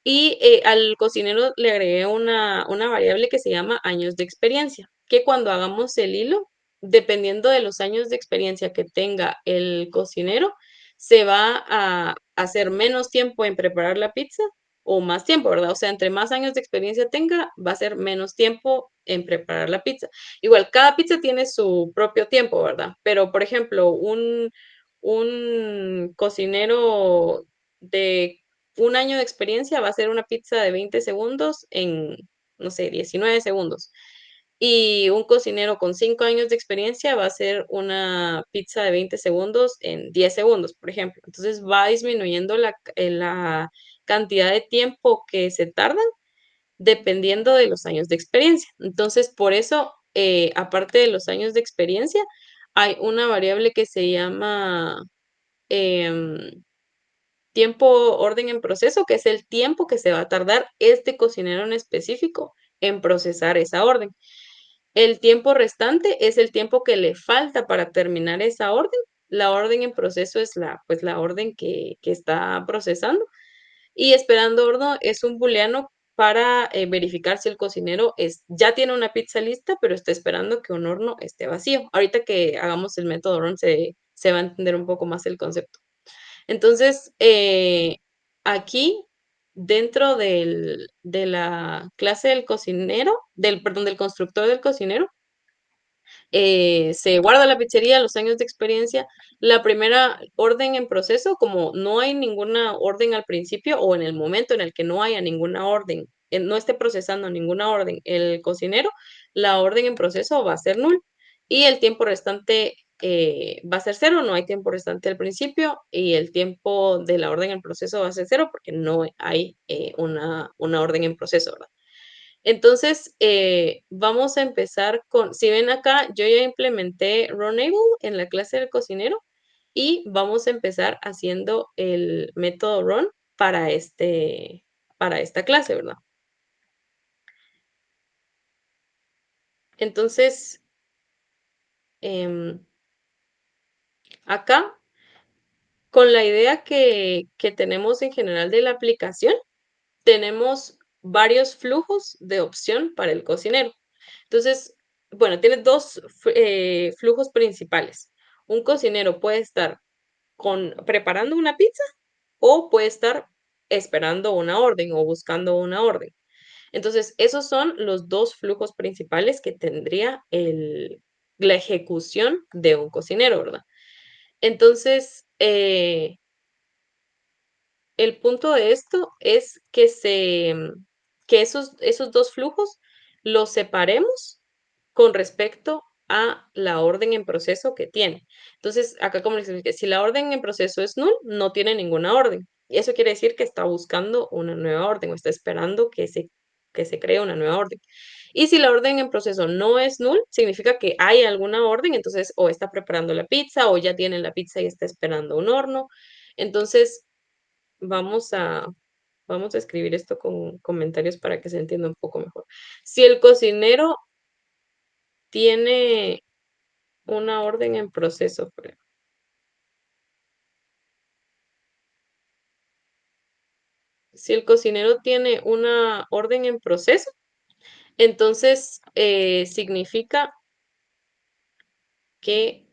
Y al cocinero le agregué una variable que se llama años de experiencia, que cuando hagamos el hilo, dependiendo de los años de experiencia que tenga el cocinero, se va a hacer menos tiempo en preparar la pizza o más tiempo, ¿verdad? O sea, entre más años de experiencia tenga, va a ser menos tiempo en preparar la pizza. Igual, cada pizza tiene su propio tiempo, ¿verdad? Pero, por ejemplo, un cocinero de 1 año de experiencia va a ser una pizza de 20 segundos en, no sé, 19 segundos. Y un cocinero con 5 años de experiencia va a hacer una pizza de 20 segundos en 10 segundos, por ejemplo. Entonces va disminuyendo la cantidad de tiempo que se tardan dependiendo de los años de experiencia. Entonces, por eso, aparte de los años de experiencia, hay una variable que se llama em, tiempo orden en proceso, que es el tiempo que se va a tardar este cocinero en específico en procesar esa orden. El tiempo restante es el tiempo que le falta para terminar esa orden. La orden en proceso es pues la orden que está procesando. Y esperando horno es un booleano para verificar si el cocinero ya tiene una pizza lista, pero está esperando que un horno esté vacío. Ahorita que hagamos el método run se va a entender un poco más el concepto. Entonces, aquí, dentro de la clase del cocinero, perdón, del constructor del cocinero, se guarda la pizzería, los años de experiencia, la primera orden en proceso, como no hay ninguna orden al principio o en el momento en el que no haya ninguna orden, no esté procesando ninguna orden el cocinero, la orden en proceso va a ser null. y el tiempo restante va a ser cero, no hay tiempo restante al principio y el tiempo de la orden en proceso va a ser cero porque no hay una orden en proceso, ¿verdad? Entonces, vamos a empezar con, si ven acá, yo ya implementé Runable en la clase del cocinero y vamos a empezar haciendo el método run para para esta clase, ¿verdad? Entonces, em, acá, con la idea que tenemos en general de la aplicación, tenemos varios flujos de opción para el cocinero. Entonces, bueno, tiene dos flujos principales. Un cocinero puede estar preparando una pizza o puede estar esperando una orden o buscando una orden. Entonces, esos son los dos flujos principales que tendría la ejecución de un cocinero, ¿verdad? Entonces, el punto de esto es que esos dos flujos los separemos con respecto a la orden en proceso que tiene. Entonces, acá como les expliqué, si la orden en proceso es null, no tiene ninguna orden. Y eso quiere decir que está buscando una nueva orden o está esperando que se cree una nueva orden. Y si la orden en proceso no es null, significa que hay alguna orden, entonces o está preparando la pizza o ya tiene la pizza y está esperando un horno. Entonces, Vamos a, vamos a escribir esto con comentarios para que se entienda un poco mejor. Si el cocinero tiene una orden en proceso, si el cocinero tiene una orden en proceso, entonces significa que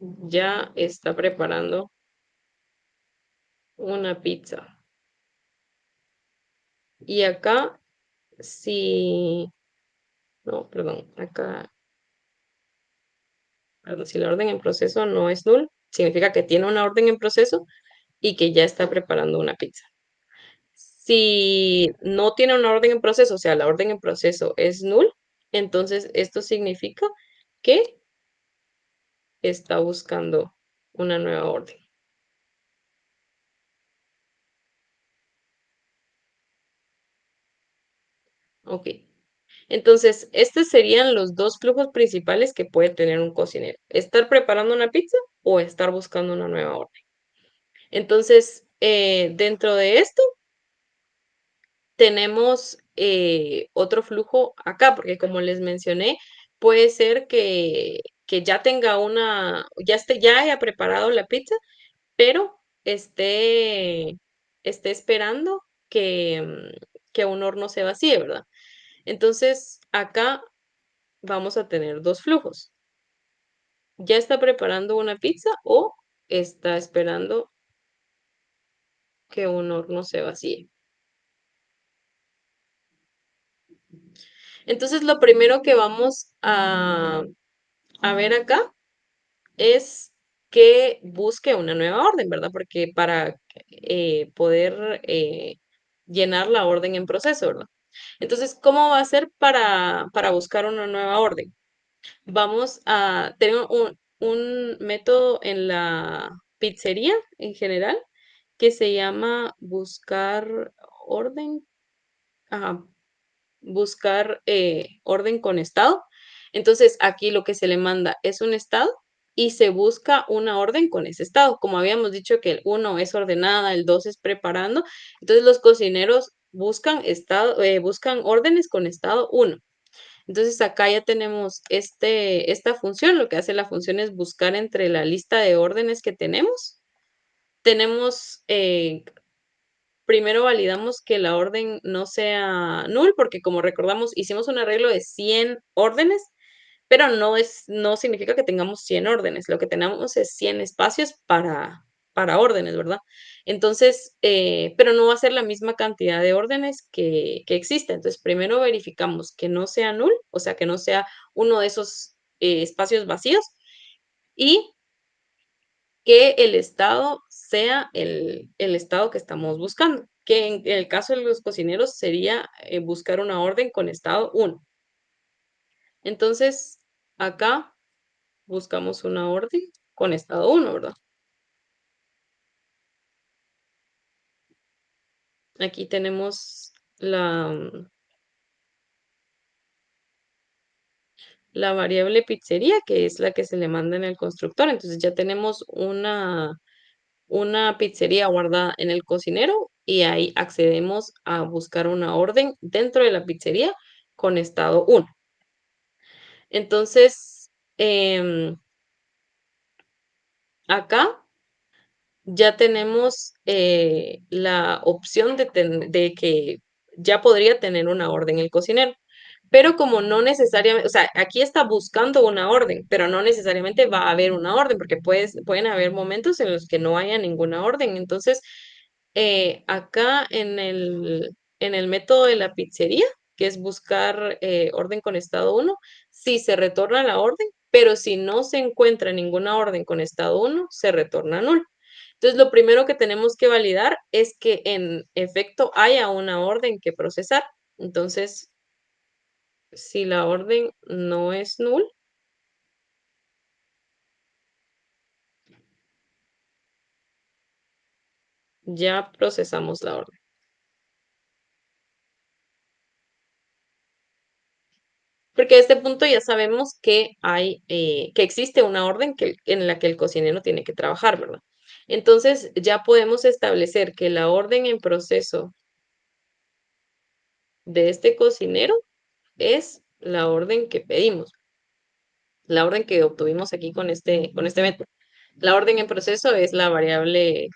ya está preparando una pizza. Y acá, si, no, perdón, acá, perdón, si la orden en proceso no es null, significa que tiene una orden en proceso y que ya está preparando una pizza. Si no tiene una orden en proceso, o sea, la orden en proceso es null, entonces esto significa que está buscando una nueva orden. Ok. Entonces, estos serían los dos flujos principales que puede tener un cocinero. Estar preparando una pizza o estar buscando una nueva orden. Entonces, dentro de esto, tenemos otro flujo acá, porque como les mencioné, puede ser que ya tenga ya haya preparado la pizza, pero esté esperando que un horno se vacíe, ¿verdad? Entonces, acá vamos a tener dos flujos. Ya está preparando una pizza o está esperando que un horno se vacíe. Entonces, lo primero que vamos a ver acá es que busque una nueva orden, ¿verdad? Porque para poder llenar la orden en proceso, ¿verdad? Entonces, ¿cómo va a ser para buscar una nueva orden? Vamos a tener un método en la pizzería en general que se llama buscar orden. Ajá, buscar orden con estado. Entonces, aquí lo que se le manda es un estado y se busca una orden con ese estado. Como habíamos dicho que el uno es ordenada, el 2 es preparando, entonces los cocineros buscan órdenes con estado uno. Entonces acá ya tenemos esta función, lo que hace la función es buscar entre la lista de órdenes que tenemos. Tenemos primero validamos que la orden no sea null, porque como recordamos, hicimos un arreglo de 100 órdenes, pero no significa que tengamos 100 órdenes. Lo que tenemos es 100 espacios para órdenes, ¿verdad? Entonces, pero no va a ser la misma cantidad de órdenes que existe. Entonces, primero verificamos que no sea null, o sea, que no sea uno de esos espacios vacíos y que el estado sea el estado que estamos buscando, que en el caso de los cocineros sería buscar una orden con estado uno. Entonces, acá buscamos una orden con estado uno, ¿verdad? Aquí tenemos la variable pizzería, que es la que se le manda en el constructor. Entonces ya tenemos una pizzería guardada en el cocinero y ahí accedemos a buscar una orden dentro de la pizzería con estado uno. Entonces, acá ya tenemos la opción de que ya podría tener una orden el cocinero. Pero como no necesariamente, o sea, aquí está buscando una orden, pero no necesariamente va a haber una orden, porque pueden haber momentos en los que no haya ninguna orden. Entonces, acá en el método de la pizzería, que es buscar orden con estado uno, sí se retorna la orden, pero si no se encuentra ninguna orden con estado uno, se retorna nulo. Entonces, lo primero que tenemos que validar es que en efecto haya una orden que procesar. Entonces, si la orden no es null, ya procesamos la orden. Porque a este punto ya sabemos que existe una orden en la que el cocinero tiene que trabajar, ¿verdad? Entonces ya podemos establecer que la orden en proceso de este cocinero es la orden que pedimos, la orden que obtuvimos aquí con este método. La orden en proceso es la variable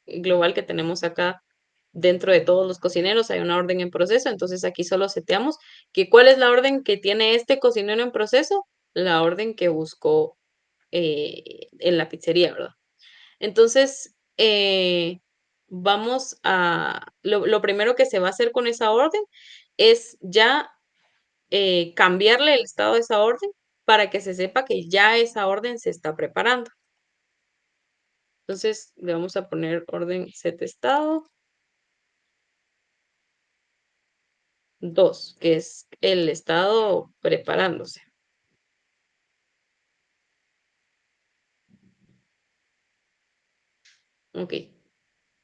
global que tenemos acá dentro de todos los cocineros. Hay una orden en proceso, entonces aquí solo seteamos que cuál es la orden que tiene este cocinero en proceso, la orden que buscó en la pizzería, ¿verdad? Entonces, lo primero que se va a hacer con esa orden es ya cambiarle el estado de esa orden para que se sepa que ya esa orden se está preparando. Entonces, le vamos a poner orden set estado 2, que es el estado preparándose. Ok.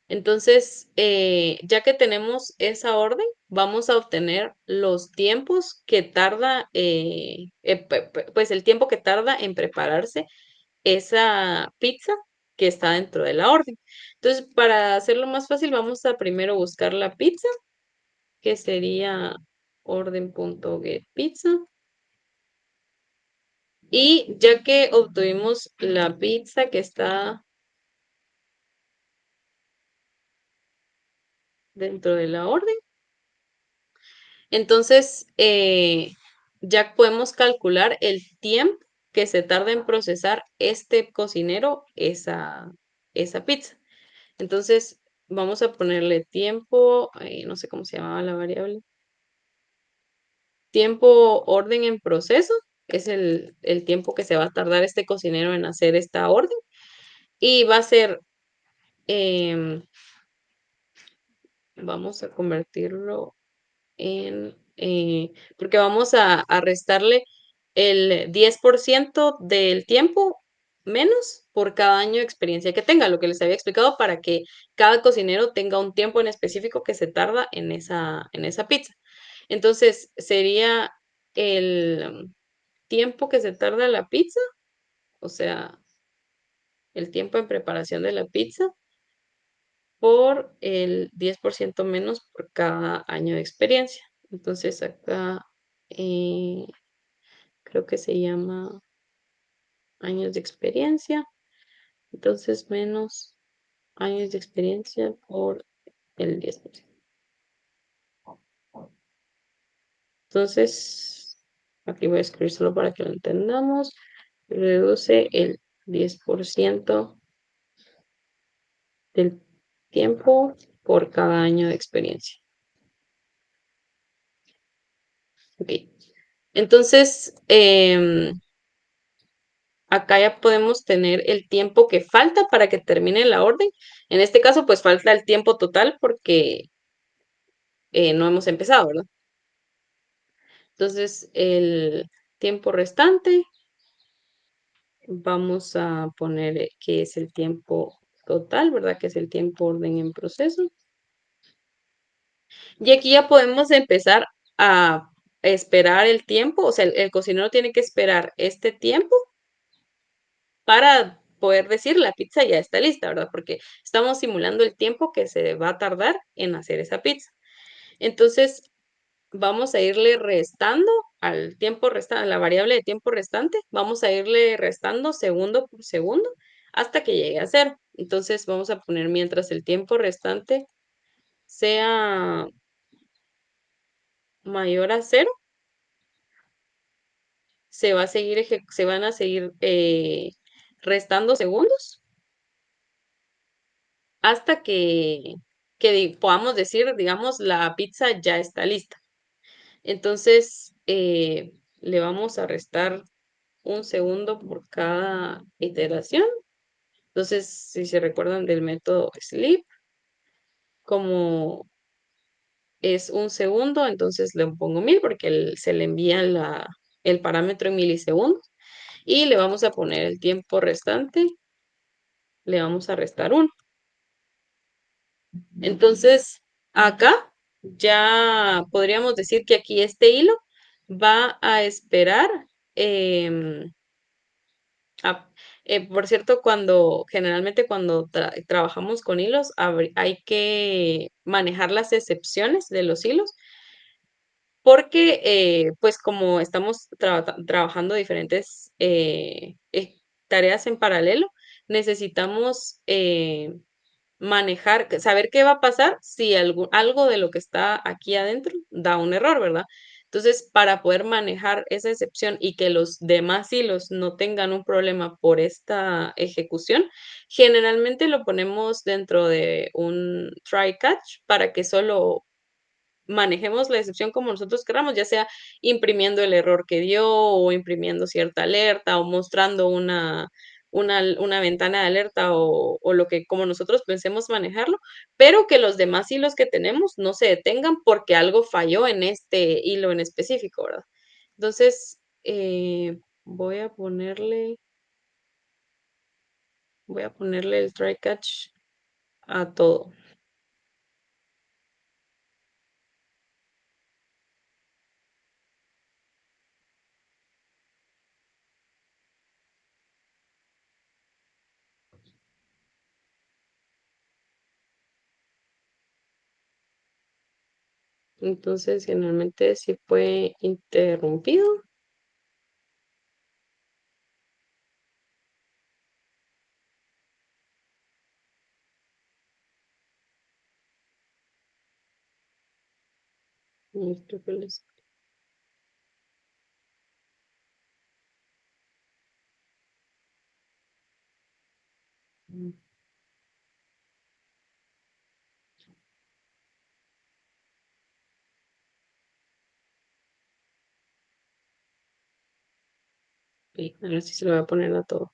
Entonces, ya que tenemos esa orden, vamos a obtener los tiempos que tarda, pues el tiempo que tarda en prepararse esa pizza que está dentro de la orden. Entonces, para hacerlo más fácil, vamos a primero buscar la pizza, que sería orden.getPizza. Y ya que obtuvimos la pizza que está dentro de la orden, entonces ya podemos calcular el tiempo que se tarda en procesar este cocinero esa pizza. Entonces vamos a ponerle tiempo, no sé cómo se llamaba la variable, tiempo orden en proceso, es el tiempo que se va a tardar este cocinero en hacer esta orden. Y va a ser, em, vamos a convertirlo porque vamos a restarle el 10% del tiempo menos por cada año de experiencia que tenga, lo que les había explicado para que cada cocinero tenga un tiempo en específico que se tarda en esa pizza. Entonces, sería el tiempo que se tarda la pizza, o sea, el tiempo en preparación de la pizza por el 10% menos por cada año de experiencia. Entonces acá eh, creo que se llama años de experiencia. Entonces menos años de experiencia por el 10%. Entonces, aquí voy a escribir solo para que lo entendamos. Reduce el 10% del tiempo por cada año de experiencia. Ok. Entonces, acá ya podemos tener el tiempo que falta para que termine la orden. En este caso, pues falta el tiempo total porque no hemos empezado, ¿verdad? Entonces, el tiempo restante Vamos a poner que es el tiempo total, ¿verdad? Que es el tiempo orden en proceso. Y aquí ya podemos empezar a esperar el tiempo, o sea, el cocinero tiene que esperar este tiempo para poder decir la pizza ya está lista, ¿verdad? Porque estamos simulando el tiempo que se va a tardar en hacer esa pizza. Entonces, vamos a irle restando al tiempo restante, a la variable de tiempo restante, vamos a irle restando segundo por segundo hasta que llegue a cero. Entonces, vamos a poner mientras el tiempo restante sea mayor a cero, se van a seguir restando segundos hasta que podamos decir, digamos, la pizza ya está lista. Entonces, le vamos a restar un segundo por cada iteración. Entonces, si se recuerdan del método sleep, como es un segundo, entonces le pongo 1000 porque se le envía el parámetro en milisegundos y le vamos a poner el tiempo restante, le vamos a restar 1. Entonces, acá ya podríamos decir que aquí este hilo va a esperar. em, por cierto, generalmente cuando trabajamos con hilos, hay que manejar las excepciones de los hilos, porque pues como estamos trabajando diferentes tareas en paralelo, necesitamos saber qué va a pasar si algo de lo que está aquí adentro da un error, ¿verdad? Entonces, para poder manejar esa excepción y que los demás hilos no tengan un problema por esta ejecución, generalmente lo ponemos dentro de un try catch para que solo manejemos la excepción como nosotros queramos, ya sea imprimiendo el error que dio o imprimiendo cierta alerta o mostrando una ventana de alerta o lo que como nosotros pensemos manejarlo, pero que los demás hilos que tenemos no se detengan porque algo falló en este hilo en específico, ¿verdad? Entonces, voy a ponerle el try catch a todo. Entonces, generalmente si fue interrumpido. Creo que sí, ahora sí se lo voy a poner a todo.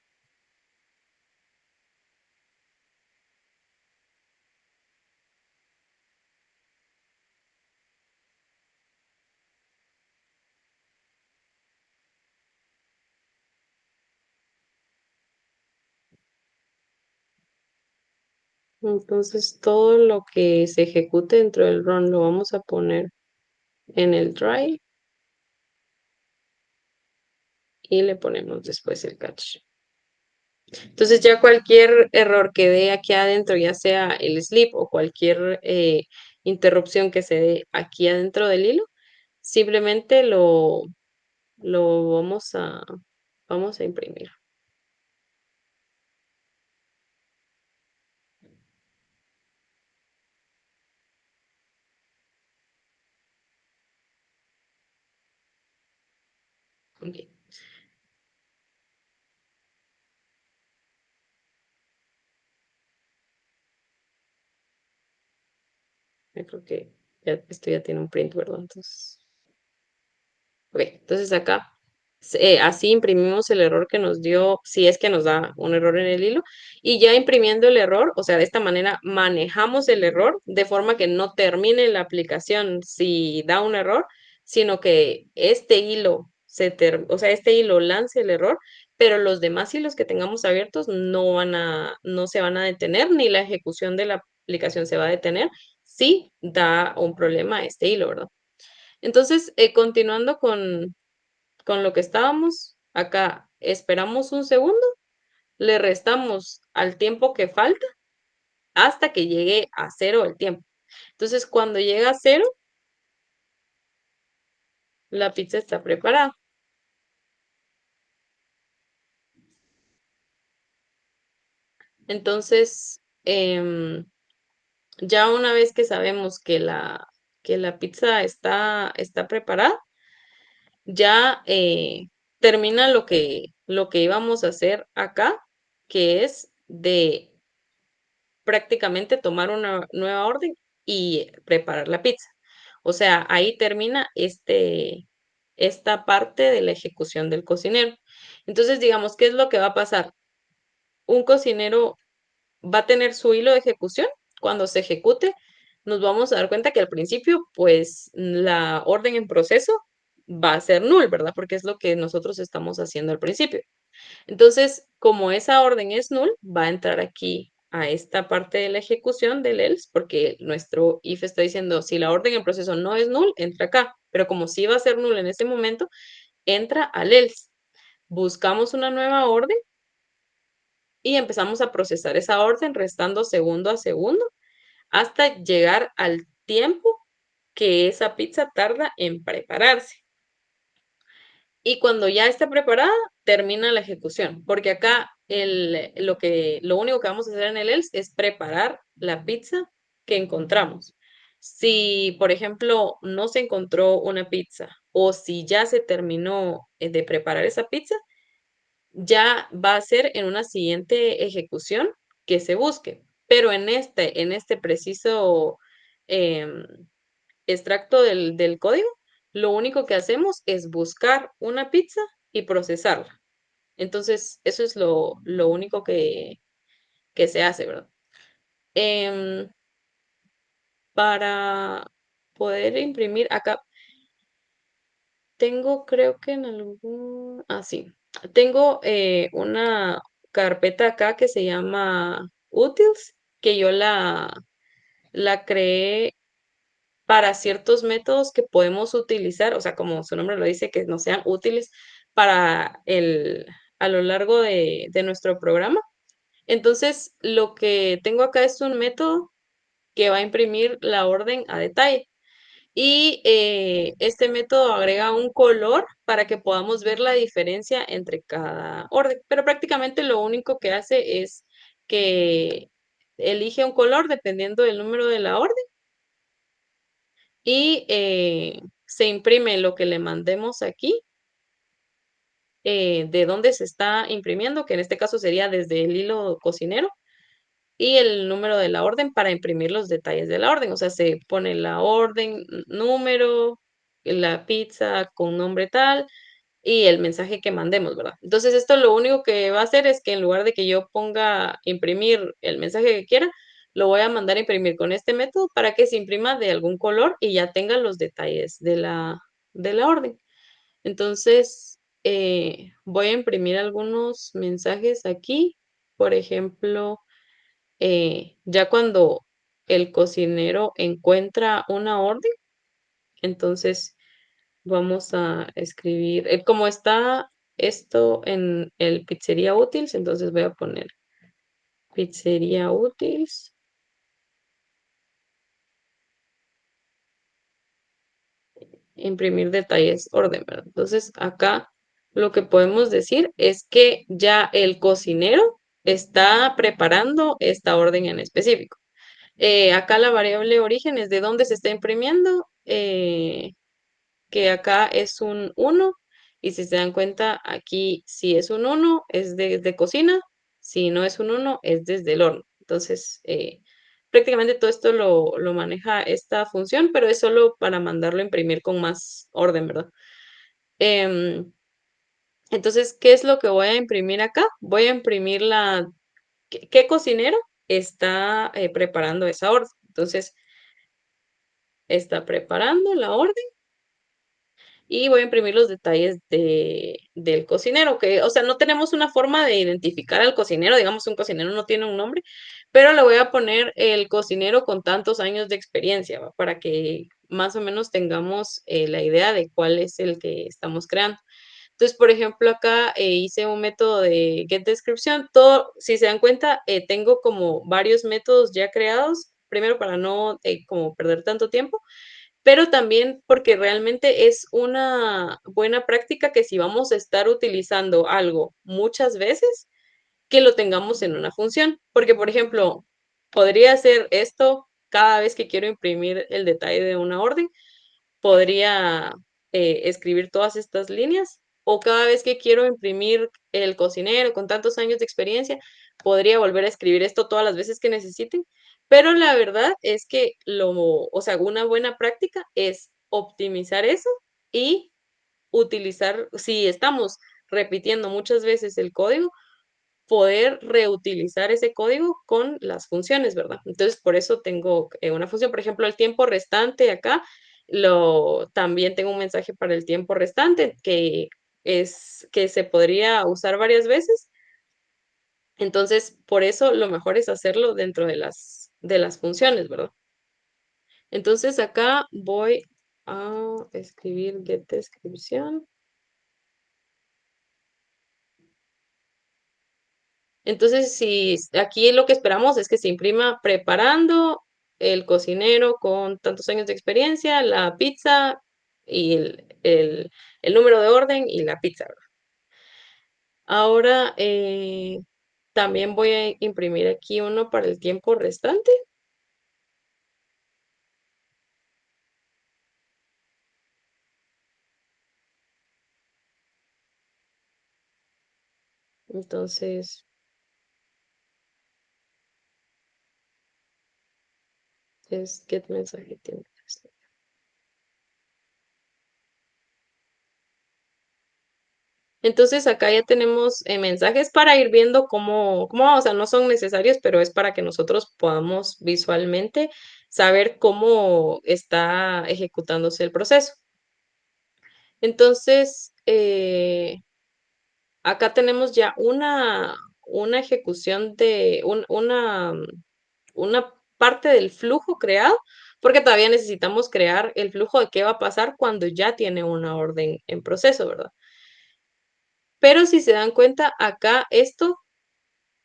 Entonces, todo lo que se ejecute dentro del run lo vamos a poner en el try y le ponemos después el catch. Entonces, ya cualquier error que dé aquí adentro, ya sea el sleep o cualquier interrupción que se dé aquí adentro del hilo, simplemente lo vamos a imprimir. Ok, yo creo que esto ya tiene un print, ¿verdad? Entonces. Ok, entonces acá así imprimimos el error que nos dio, si es que nos da un error en el hilo, y ya imprimiendo el error, o sea, de esta manera manejamos el error de forma que no termine la aplicación si da un error, sino que este hilo o sea, este hilo lance el error, pero los demás hilos que tengamos abiertos no se van a detener, ni la ejecución de la aplicación se va a detener si da un problema a este hilo, ¿verdad? Entonces, continuando con lo que estábamos acá, esperamos un segundo, le restamos al tiempo que falta hasta que llegue a cero el tiempo. Entonces, cuando llega a cero, la pizza está preparada. Entonces, ya una vez que sabemos que la pizza está preparada, ya termina lo que íbamos a hacer acá, que es de prácticamente tomar una nueva orden y preparar la pizza. O sea, ahí termina esta parte de la ejecución del cocinero. Entonces, digamos, ¿qué es lo que va a pasar? Un cocinero va a tener su hilo de ejecución. Cuando se ejecute, nos vamos a dar cuenta que al principio, pues la orden en proceso va a ser null, ¿verdad? Porque es lo que nosotros estamos haciendo al principio. Entonces, como esa orden es null, va a entrar aquí a esta parte de la ejecución del else, porque nuestro if está diciendo si la orden en proceso no es null, entra acá. Pero como sí va a ser null en este momento, entra al else. Buscamos una nueva orden y empezamos a procesar esa orden restando segundo a segundo hasta llegar al tiempo que esa pizza tarda en prepararse. Y cuando ya está preparada, termina la ejecución, porque acá lo único que vamos a hacer en el else es preparar la pizza que encontramos. Si, por ejemplo, no se encontró una pizza o si ya se terminó de preparar esa pizza, ya va a ser en una siguiente ejecución que se busque. Pero en este preciso em, extracto del código, lo único que hacemos es buscar una pizza y procesarla. Entonces, eso es lo único que se hace, ¿verdad? Em, para poder imprimir acá, tengo, creo que en algún, sí, tengo una carpeta acá que se llama Utils, que yo la creé para ciertos métodos que podemos utilizar, o sea, como su nombre lo dice, que nos sean útiles para a lo largo de nuestro programa. Entonces, lo que tengo acá es un método que va a imprimir la orden a detalle. Y este método agrega un color para que podamos ver la diferencia entre cada orden. Pero prácticamente lo único que hace es que elige un color dependiendo del número de la orden y se imprime lo que le mandemos aquí, de dónde se está imprimiendo, que en este caso sería desde el hilo cocinero, y el número de la orden para imprimir los detalles de la orden. O sea, se pone la orden, número, la pizza con nombre tal y el mensaje que mandemos, ¿verdad? Entonces, esto lo único que va a hacer es que en lugar de que yo ponga imprimir el mensaje que quiera, lo voy a mandar a imprimir con este método para que se imprima de algún color y ya tenga los detalles de la orden. Entonces, voy a imprimir algunos mensajes aquí. Por ejemplo, ya cuando el cocinero encuentra una orden, entonces vamos a escribir, como está esto en el pizzería útiles, entonces voy a poner pizzería útiles, imprimir detalles, orden, ¿verdad? Entonces acá lo que podemos decir es que ya el cocinero está preparando esta orden en específico. Acá la variable origen es de dónde se está imprimiendo, que acá es un uno y si se dan cuenta, aquí si es un uno es desde cocina, si no es un uno es desde el horno. Entonces, prácticamente todo esto lo maneja esta función, pero es solo para mandarlo a imprimir con más orden, ¿verdad? Em, entonces, ¿qué es lo que voy a imprimir acá? Voy a imprimir ¿qué cocinero está preparando esa orden? Entonces, está preparando la orden y voy a imprimir los detalles del cocinero, que, o sea, no tenemos una forma de identificar al cocinero, digamos, un cocinero no tiene un nombre, pero le voy a poner el cocinero con tantos años de experiencia, ¿va? Para que más o menos tengamos la idea de cuál es el que estamos creando. Entonces, por ejemplo, acá hice un método de get descripción. Todo, si se dan cuenta, tengo como varios métodos ya creados. Primero, para no como perder tanto tiempo, pero también porque realmente es una buena práctica que si vamos a estar utilizando algo muchas veces, que lo tengamos en una función. Porque, por ejemplo, podría hacer esto cada vez que quiero imprimir el detalle de una orden, podría escribir todas estas líneas, o cada vez que quiero imprimir el cocinero con tantos años de experiencia, podría volver a escribir esto todas las veces que necesiten. Pero la verdad es que o sea, una buena práctica es optimizar eso y utilizar, si estamos repitiendo muchas veces el código, poder reutilizar ese código con las funciones, ¿verdad? Entonces, por eso tengo una función, por ejemplo, el tiempo restante acá, también tengo un mensaje para el tiempo restante que se podría usar varias veces. Entonces, por eso lo mejor es hacerlo dentro de las funciones, ¿verdad? Entonces, acá voy a escribir get descripción. Entonces, si aquí lo que esperamos es que se imprima preparando el cocinero con tantos años de experiencia, la pizza y el número de orden y la pizza, ¿verdad? Ahora también voy a imprimir aquí uno para el tiempo restante. Entonces, es get mensaje tiempo restante. Entonces acá ya tenemos mensajes para ir viendo cómo va. O sea, no son necesarios, pero es para que nosotros podamos visualmente saber cómo está ejecutándose el proceso. Entonces, acá tenemos ya una ejecución una parte del flujo creado, porque todavía necesitamos crear el flujo de qué va a pasar cuando ya tiene una orden en proceso, ¿verdad? Pero si se dan cuenta, acá esto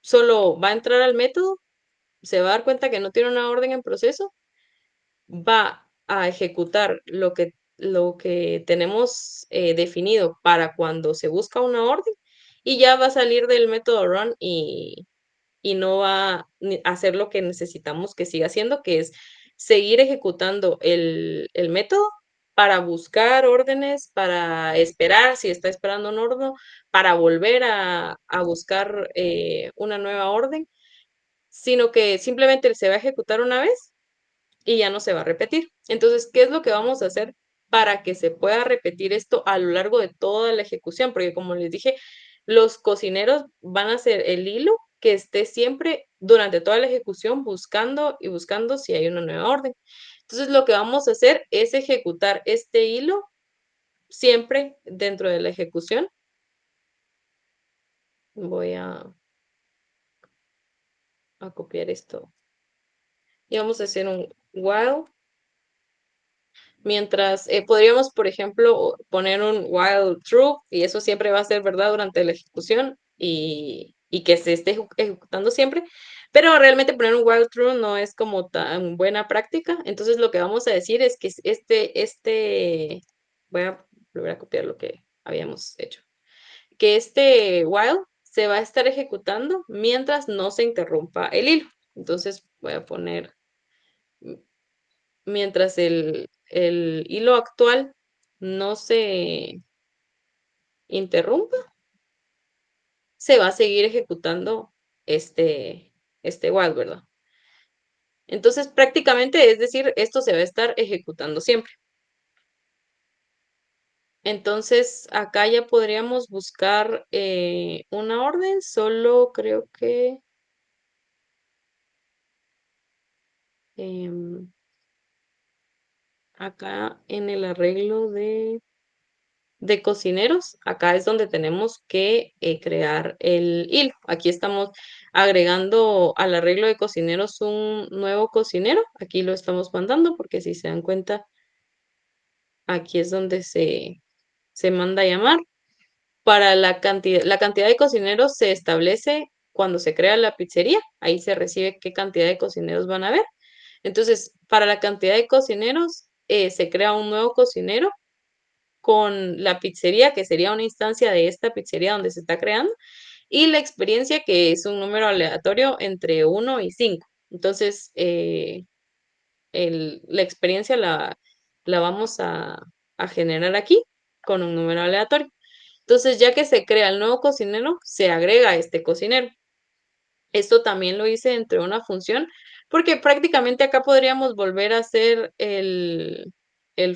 solo va a entrar al método, se va a dar cuenta que no tiene una orden en proceso, va a ejecutar lo que tenemos definido para cuando se busca una orden y ya va a salir del método run y no va a hacer lo que necesitamos que siga haciendo, que es seguir ejecutando el método para buscar órdenes, para esperar si está esperando un orden, para volver a buscar una nueva orden, sino que simplemente se va a ejecutar una vez y ya no se va a repetir. Entonces, ¿qué es lo que vamos a hacer para que se pueda repetir esto a lo largo de toda la ejecución? Porque como les dije, los cocineros van a ser el hilo que esté siempre durante toda la ejecución buscando y buscando si hay una nueva orden. Entonces, lo que vamos a hacer es ejecutar este hilo siempre dentro de la ejecución. Voy a copiar esto. Y vamos a hacer un while. Mientras podríamos, por ejemplo, poner un while true y eso siempre va a ser verdad durante la ejecución y que se esté ejecutando siempre, pero realmente poner un while true no es como tan buena práctica. Entonces lo que vamos a decir es que voy a volver a copiar lo que habíamos hecho, que este while se va a estar ejecutando mientras no se interrumpa el hilo. Entonces voy a poner mientras el hilo actual no se interrumpa, se va a seguir ejecutando este while, ¿verdad? Entonces, prácticamente, es decir, esto se va a estar ejecutando siempre. Entonces, acá ya podríamos buscar una orden, solo creo que em, acá en el arreglo de cocineros, acá es donde tenemos que crear el hilo. Aquí estamos agregando al arreglo de cocineros un nuevo cocinero. Aquí lo estamos mandando porque si se dan cuenta, aquí es donde se manda a llamar. Para la cantidad de cocineros se establece cuando se crea la pizzería. Ahí se recibe qué cantidad de cocineros van a haber. Entonces, para la cantidad de cocineros, se crea un nuevo cocinero con la pizzería, que sería una instancia de esta pizzería donde se está creando, y la experiencia, que es un número aleatorio entre 1 y 5. Entonces, la experiencia la vamos a generar aquí con un número aleatorio. Entonces, ya que se crea el nuevo cocinero, se agrega este cocinero. Esto también lo hice entre una función, porque prácticamente acá podríamos volver a hacer el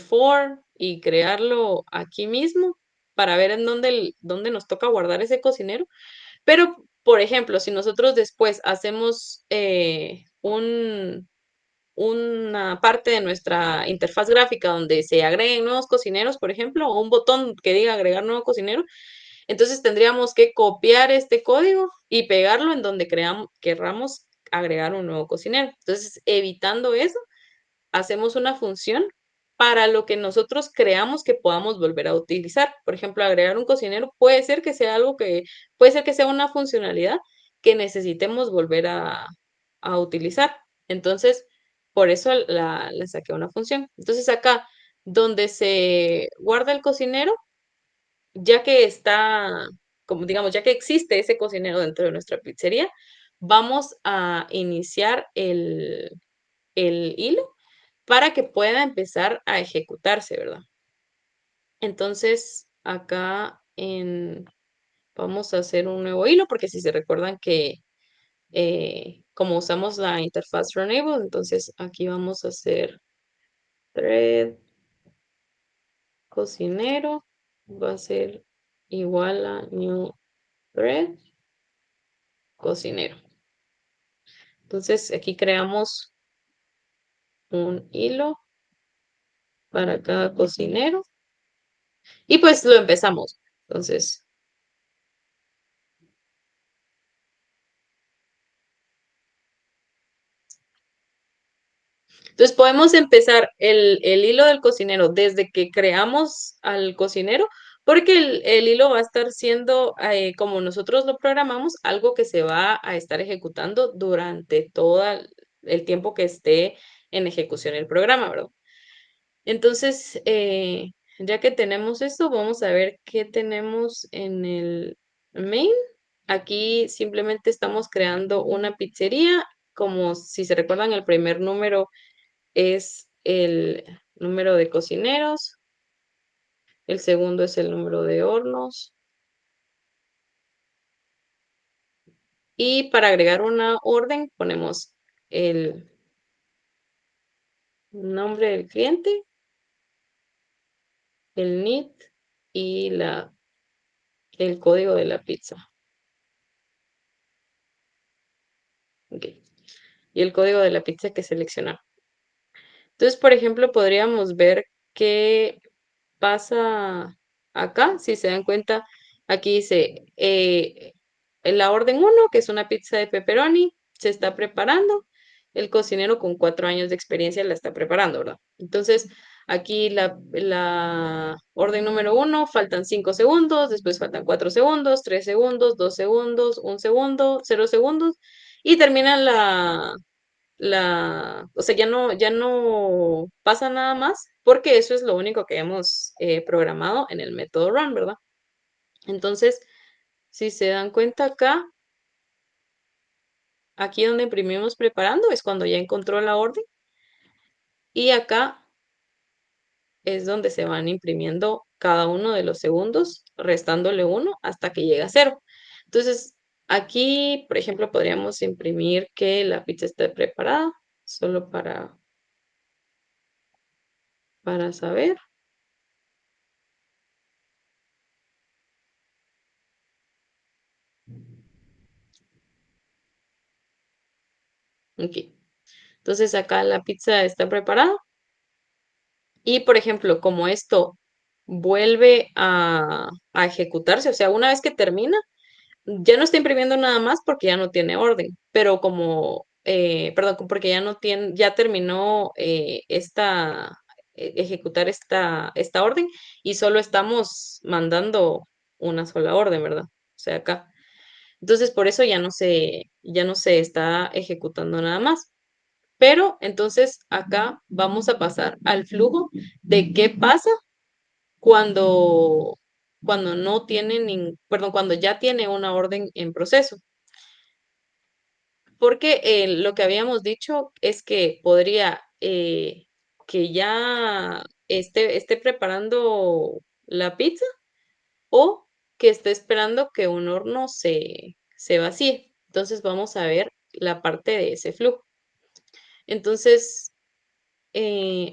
for y crearlo aquí mismo para ver en dónde nos toca guardar ese cocinero. Pero, por ejemplo, si nosotros después hacemos una parte de nuestra interfaz gráfica donde se agreguen nuevos cocineros, por ejemplo, o un botón que diga agregar nuevo cocinero, entonces tendríamos que copiar este código y pegarlo en donde querramos agregar un nuevo cocinero. Entonces, evitando eso, hacemos una función para lo que nosotros creamos que podamos volver a utilizar. Por ejemplo, agregar un cocinero puede ser que sea puede ser que sea una funcionalidad que necesitemos volver a utilizar. Entonces, por eso le saqué una función. Entonces, acá donde se guarda el cocinero, ya que está, como digamos, ya que existe ese cocinero dentro de nuestra pizzería, vamos a iniciar el hilo para que pueda empezar a ejecutarse, ¿verdad? Entonces, vamos a hacer un nuevo hilo, porque si se recuerdan que como usamos la interfaz Runnable, entonces aquí vamos a hacer thread cocinero, va a ser igual a new thread cocinero. Entonces, aquí creamos un hilo para cada cocinero y pues lo empezamos. Entonces podemos empezar el hilo del cocinero desde que creamos al cocinero, porque el hilo va a estar siendo, como nosotros lo programamos, algo que se va a estar ejecutando durante todo el tiempo que esté en ejecución el programa, ¿verdad? Entonces, ya que tenemos esto, vamos a ver qué tenemos en el main. Aquí simplemente estamos creando una pizzería, como si se recuerdan, el primer número es el número de cocineros, el segundo es el número de hornos, y para agregar una orden ponemos el nombre del cliente, el NIT y el código de la pizza. Ok. Y el código de la pizza que seleccionar. Entonces, por ejemplo, podríamos ver qué pasa acá. Si se dan cuenta, aquí dice en la orden uno, que es una pizza de pepperoni, se está preparando. El cocinero con 4 años de experiencia la está preparando, ¿verdad? Entonces, aquí la orden número uno, faltan 5 segundos, después faltan 4 segundos, 3 segundos, 2 segundos, 1 segundo, 0 segundos, y termina o sea, ya no pasa nada más, porque eso es lo único que hemos programado en el método run, ¿verdad? Entonces, si se dan cuenta acá, aquí donde imprimimos preparando es cuando ya encontró la orden, y acá es donde se van imprimiendo cada uno de los segundos, restándole uno hasta que llega a 0. Entonces, aquí, por ejemplo, podríamos imprimir que la pizza esté preparada, solo para saber. Ok. Entonces acá la pizza está preparada. Y por ejemplo, como esto vuelve a ejecutarse. O sea, una vez que termina, ya no está imprimiendo nada más porque ya no tiene orden, pero como, perdón, porque ya no tiene, ya terminó ejecutar esta orden y solo estamos mandando una sola orden, ¿verdad? O sea, acá. Entonces, por eso ya no se está ejecutando nada más. Pero entonces acá vamos a pasar al flujo de qué pasa cuando, cuando no tiene perdón, cuando ya tiene una orden en proceso. Porque lo que habíamos dicho es que podría que ya esté preparando la pizza o que esté esperando que un horno se vacíe. Entonces vamos a ver la parte de ese flujo. Entonces,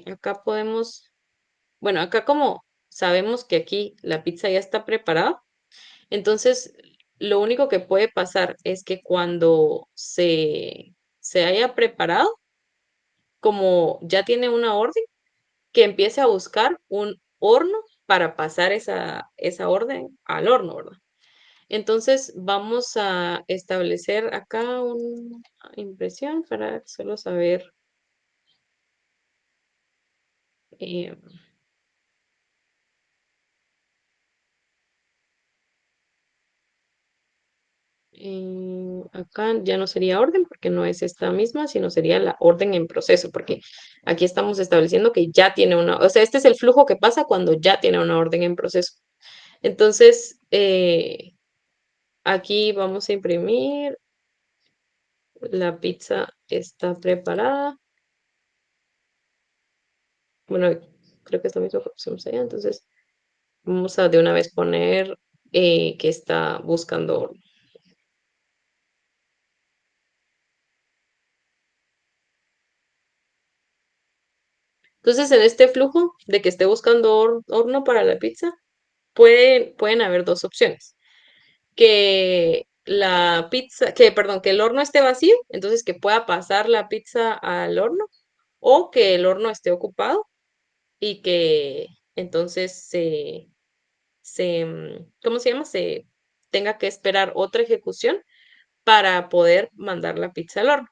acá podemos, bueno, acá como sabemos que aquí la pizza ya está preparada, entonces lo único que puede pasar es que cuando se haya preparado, como ya tiene una orden, que empiece a buscar un horno para pasar esa orden al horno, ¿verdad? Entonces vamos a establecer acá una impresión para solo saber. eh, Acá ya no sería orden porque no es esta misma, sino sería la orden en proceso, porque aquí estamos estableciendo que ya tiene una, o sea, este es el flujo que pasa cuando ya tiene una orden en proceso. Entonces, aquí vamos a imprimir, la pizza está preparada. Bueno, creo que es lo mismo que pusimos allá, entonces vamos a de una vez poner que está buscando horno. Entonces, en este flujo de que esté buscando horno para la pizza, pueden haber dos opciones. Que la pizza, que perdón, que el horno esté vacío, entonces que pueda pasar la pizza al horno, o que el horno esté ocupado y que entonces ¿cómo se llama? Se tenga que esperar otra ejecución para poder mandar la pizza al horno.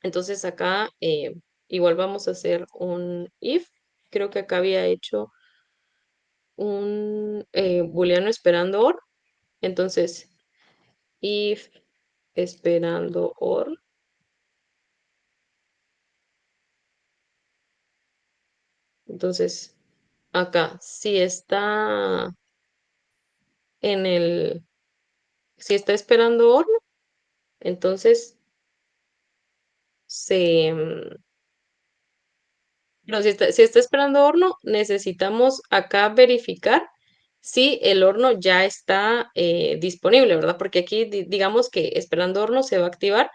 Entonces acá igual vamos a hacer un if. Creo que acá había hecho un booleano esperando or. Entonces, if esperando or. Entonces, acá, en el, si está esperando horno, entonces se, no, si está esperando horno, necesitamos acá verificar si el horno ya está disponible, ¿verdad? Porque aquí digamos que esperando horno se va a activar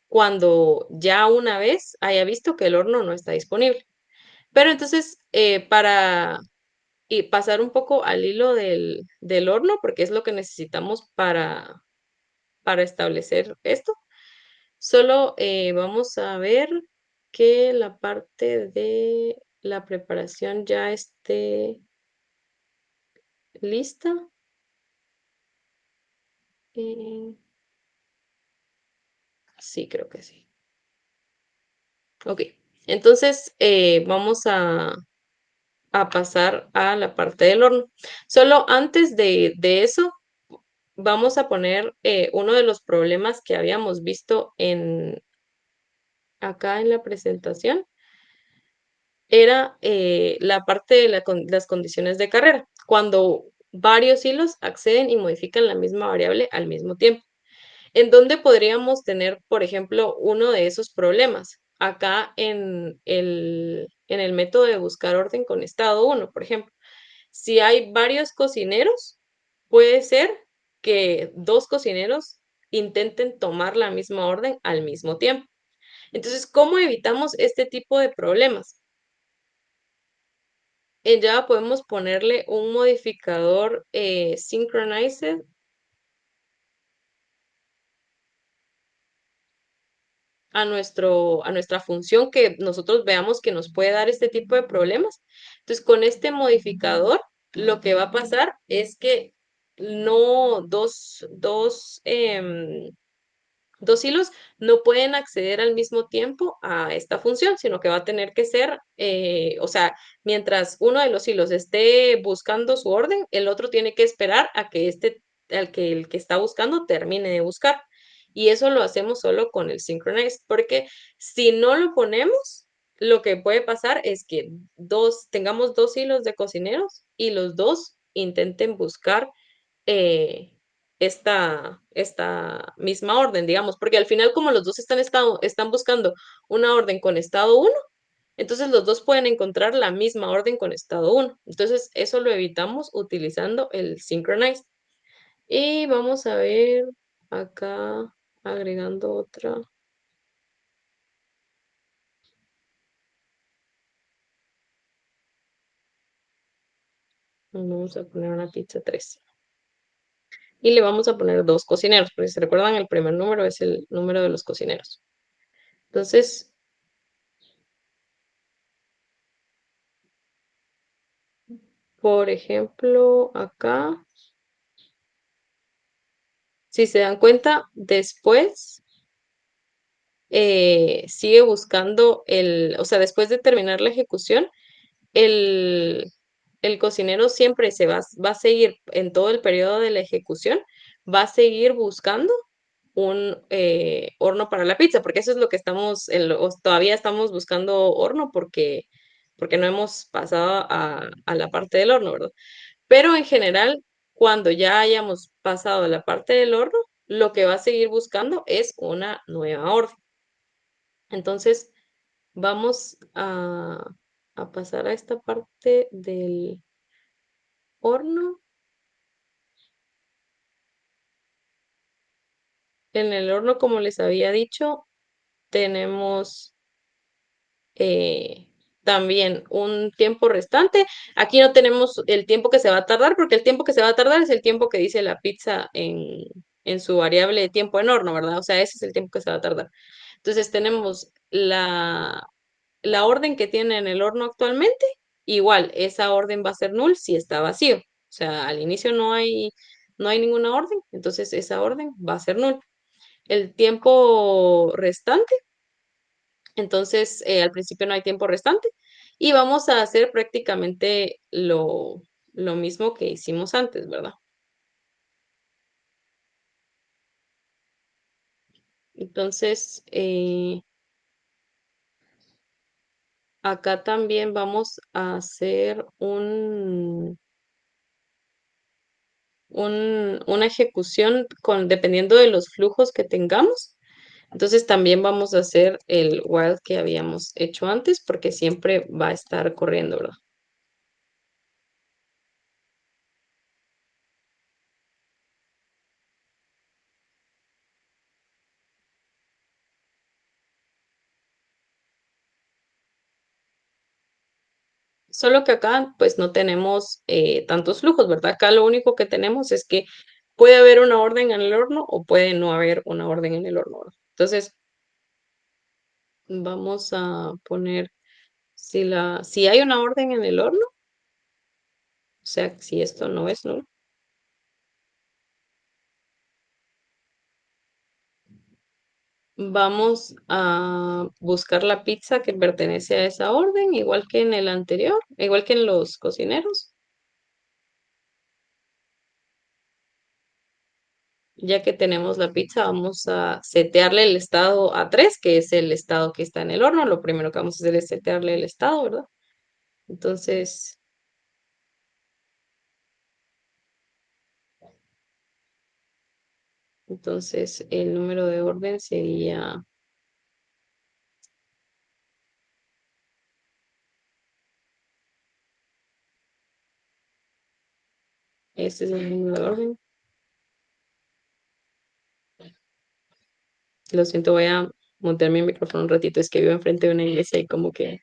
cuando ya una vez haya visto que el horno no está disponible. Pero entonces, para pasar un poco al hilo del horno, porque es lo que necesitamos para establecer esto. Solo vamos a ver que la parte de la preparación ya esté lista. Eh, sí, creo que sí. Ok, entonces vamos a pasar a la parte del horno. Solo antes de eso, vamos a poner uno de los problemas que habíamos visto acá en la presentación. Era la parte de las condiciones de carrera, cuando varios hilos acceden y modifican la misma variable al mismo tiempo. ¿En dónde podríamos tener, por ejemplo, uno de esos problemas? Acá en el método de buscar orden con estado uno, por ejemplo. Si hay varios cocineros, puede ser que dos cocineros intenten tomar la misma orden al mismo tiempo. Entonces, ¿cómo evitamos este tipo de problemas? En Java podemos ponerle un modificador synchronized a nuestra función que nosotros veamos que nos puede dar este tipo de problemas. Entonces, con este modificador lo que va a pasar es que no dos hilos no pueden acceder al mismo tiempo a esta función, sino que va a tener que ser, o sea, mientras uno de los hilos esté buscando su orden, el otro tiene que esperar a que el que está buscando termine de buscar. Y eso lo hacemos solo con el synchronized, porque si no lo ponemos, lo que puede pasar es que tengamos dos hilos de cocineros y los dos intenten buscar eh, esta misma orden, digamos, porque al final como los dos están buscando una orden con estado uno, entonces los dos pueden encontrar la misma orden con estado uno. Entonces eso lo evitamos utilizando el synchronize. Y vamos a ver acá agregando otra. Vamos a poner una pizza 3. Y le vamos a poner dos cocineros, porque si se recuerdan, el primer número es el número de los cocineros. Entonces, por ejemplo, acá, si se dan cuenta, después sigue buscando o sea, después de terminar la ejecución, el, el cocinero siempre va a seguir en todo el periodo de la ejecución, va a seguir buscando un horno para la pizza, porque eso es lo que todavía estamos buscando horno porque no hemos pasado a la parte del horno, ¿verdad? Pero en general, cuando ya hayamos pasado a la parte del horno, lo que va a seguir buscando es una nueva orden. Entonces, vamos a pasar a esta parte del horno. En el horno, como les había dicho, tenemos eh, también un tiempo restante. Aquí no tenemos el tiempo que se va a tardar, porque el tiempo que se va a tardar es el tiempo que dice la pizza en su variable de tiempo en horno, ¿verdad? O sea, ese es el tiempo que se va a tardar. Entonces tenemos la orden que tiene en el horno actualmente, igual, esa orden va a ser null si está vacío. O sea, al inicio no hay ninguna orden, entonces esa orden va a ser null. El tiempo restante, entonces al principio no hay tiempo restante y vamos a hacer prácticamente lo mismo que hicimos antes, ¿verdad? Entonces, acá también vamos a hacer una ejecución dependiendo de los flujos que tengamos. Entonces también vamos a hacer el while que habíamos hecho antes porque siempre va a estar corriendo, ¿verdad? Solo que acá pues no tenemos tantos flujos, ¿verdad? Acá lo único que tenemos es que puede haber una orden en el horno o puede no haber una orden en el horno, ¿verdad? Entonces vamos a poner si hay una orden en el horno, o sea, si esto no es, ¿no? Vamos a buscar la pizza que pertenece a esa orden, igual que en el anterior, igual que en los cocineros. Ya que tenemos la pizza, vamos a setearle el estado a 3, que es el estado que está en el horno. Lo primero que vamos a hacer es setearle el estado, ¿verdad? Entonces, entonces el número de orden sería, este es el número de orden. Lo siento, voy a montar mi micrófono un ratito, es que vivo enfrente de una iglesia y como que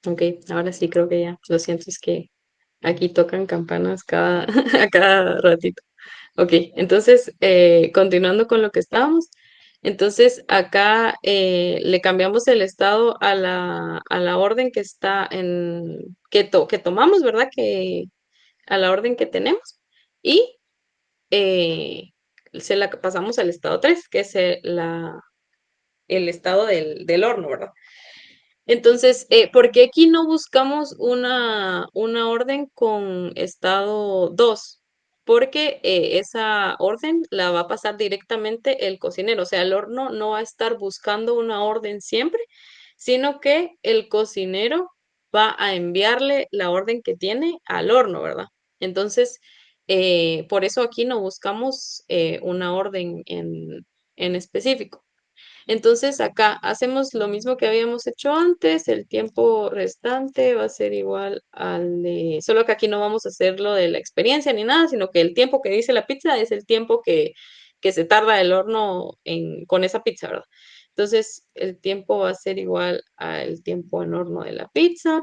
Ok, ahora sí creo que ya. Lo siento, es que aquí tocan campanas cada, a cada ratito. Ok, entonces, continuando con lo que estábamos, entonces acá le cambiamos el estado a la orden que está que tomamos, ¿verdad? Que a la orden que tenemos y eh, se la pasamos al estado 3 que es el estado del horno, ¿verdad? Entonces, ¿por qué aquí no buscamos una orden con estado 2? Porque esa orden la va a pasar directamente el cocinero. O sea, el horno no va a estar buscando una orden siempre, sino que el cocinero va a enviarle la orden que tiene al horno, ¿verdad? Entonces, por eso aquí no buscamos una orden en específico. Entonces acá hacemos lo mismo que habíamos hecho antes, el tiempo restante va a ser igual al de, solo que aquí no vamos a hacer lo de la experiencia ni nada, sino que el tiempo que dice la pizza es el tiempo que se tarda el horno con esa pizza, ¿verdad? Entonces el tiempo va a ser igual al tiempo en horno de la pizza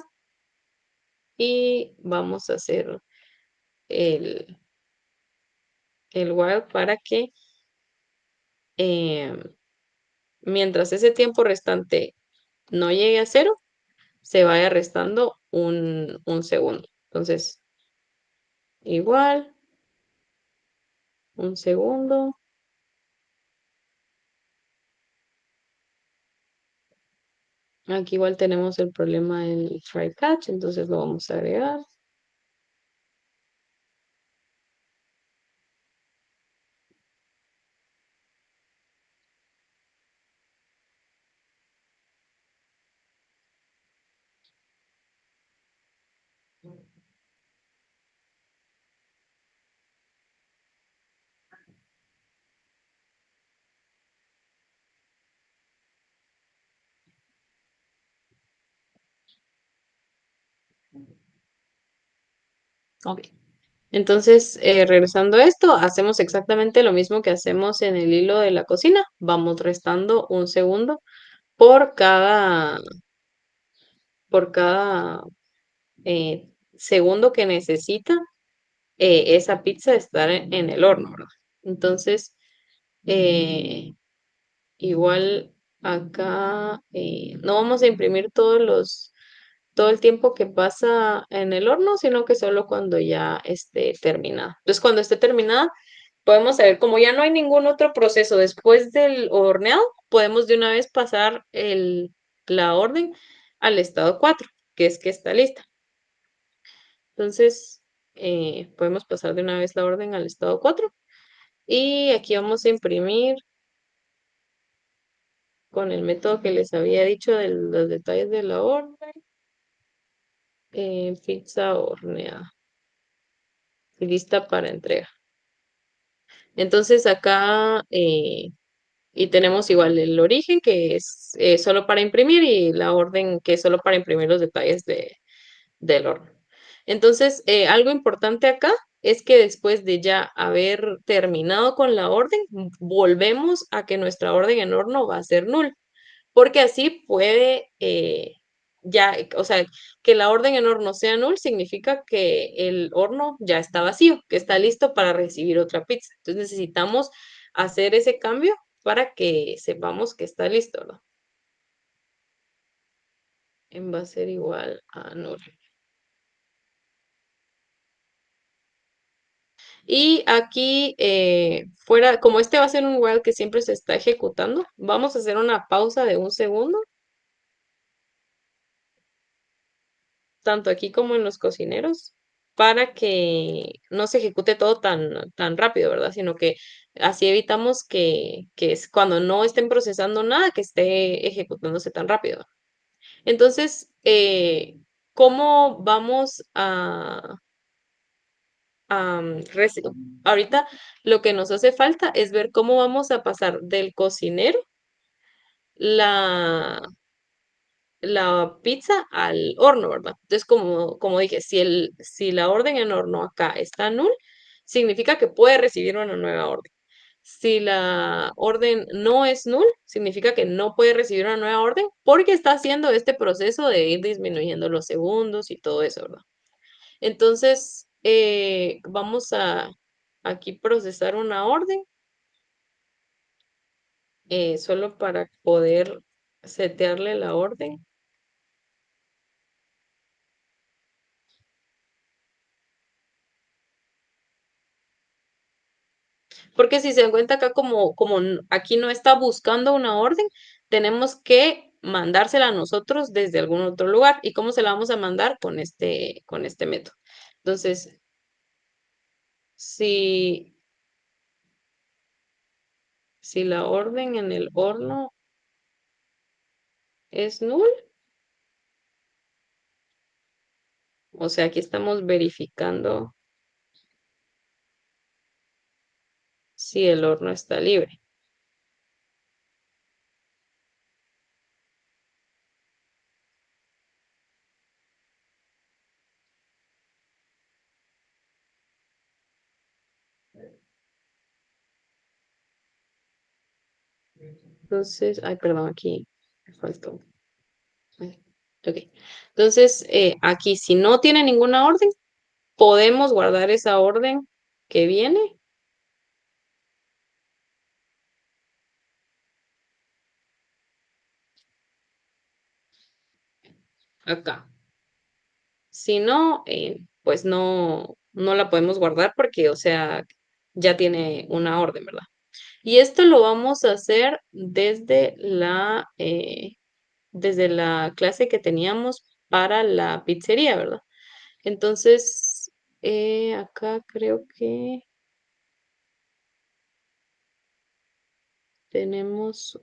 y vamos a hacer el, el while para que eh, mientras ese tiempo restante no llegue a cero, se vaya restando un segundo. Entonces, igual, un segundo. Aquí igual tenemos el problema del try catch, entonces lo vamos a agregar. Ok. Entonces, regresando a esto, hacemos exactamente lo mismo que hacemos en el hilo de la cocina. Vamos restando un segundo por cada segundo que necesita esa pizza estar en el horno, ¿verdad? Entonces, eh, igual acá no vamos a imprimir todo el tiempo que pasa en el horno, sino que solo cuando ya esté terminada. Entonces, cuando esté terminada, podemos saber, como ya no hay ningún otro proceso después del horneado, podemos de una vez pasar la orden al estado 4 que es que está lista. Entonces, podemos pasar de una vez la orden al estado 4 y aquí vamos a imprimir con el método que les había dicho de los detalles de la orden, pizza horneada, lista para entrega. Entonces acá, y tenemos igual el origen que es solo para imprimir y la orden que es solo para imprimir los detalles del horno. Entonces, algo importante acá es que después de ya haber terminado con la orden, volvemos a que nuestra orden en horno va a ser null. Porque así puede, o sea, que la orden en horno sea null significa que el horno ya está vacío, que está listo para recibir otra pizza. Entonces necesitamos hacer ese cambio para que sepamos que está listo, ¿no? Va a ser igual a null. Y aquí, fuera, como este va a ser un while que siempre se está ejecutando, vamos a hacer una pausa de un segundo tanto aquí como en los cocineros, para que no se ejecute todo tan rápido, ¿verdad? Sino que así evitamos que es cuando no estén procesando nada, que esté ejecutándose tan rápido. Entonces, ¿cómo vamos ahorita lo que nos hace falta es ver cómo vamos a pasar del cocinero la, la pizza al horno, ¿verdad? Entonces, como dije, si la orden en horno acá está null, significa que puede recibir una nueva orden. Si la orden no es null, significa que no puede recibir una nueva orden porque está haciendo este proceso de ir disminuyendo los segundos y todo eso, ¿verdad? Entonces, vamos a aquí procesar una orden solo para poder setearle la orden. Porque si se dan cuenta acá, aquí no está buscando una orden, tenemos que mandársela a nosotros desde algún otro lugar. ¿Y cómo se la vamos a mandar? Con este método. Entonces, si, si la orden en el horno es null, o sea, aquí estamos verificando si el horno está libre. Entonces, ay, perdón, aquí me faltó. Ay, ok. Entonces, aquí, si no tiene ninguna orden, podemos guardar esa orden que viene acá. Si no, pues no la podemos guardar porque, o sea, ya tiene una orden, ¿verdad? Y esto lo vamos a hacer desde la clase que teníamos para la pizzería, ¿verdad? Entonces, acá creo que tenemos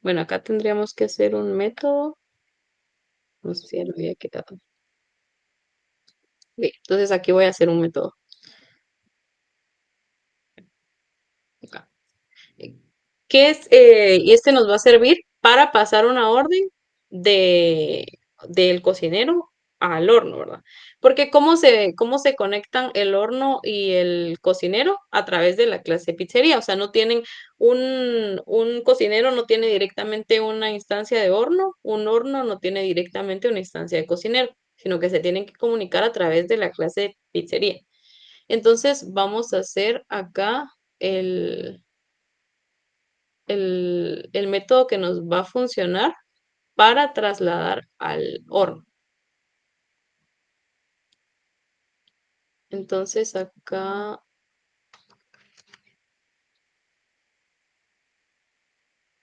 bueno, acá tendríamos que hacer un método. No sé si ya lo había quedado. Ok, entonces aquí voy a hacer un método. Acá. Eh, y este nos va a servir para pasar una orden de, del cocinero al horno, ¿verdad? Porque ¿cómo se conectan el horno y el cocinero? A través de la clase pizzería. O sea, no tienen un cocinero no tiene directamente una instancia de horno, un horno no tiene directamente una instancia de cocinero, sino que se tienen que comunicar a través de la clase pizzería. Entonces, vamos a hacer acá el el método que nos va a funcionar para trasladar al horno. Entonces acá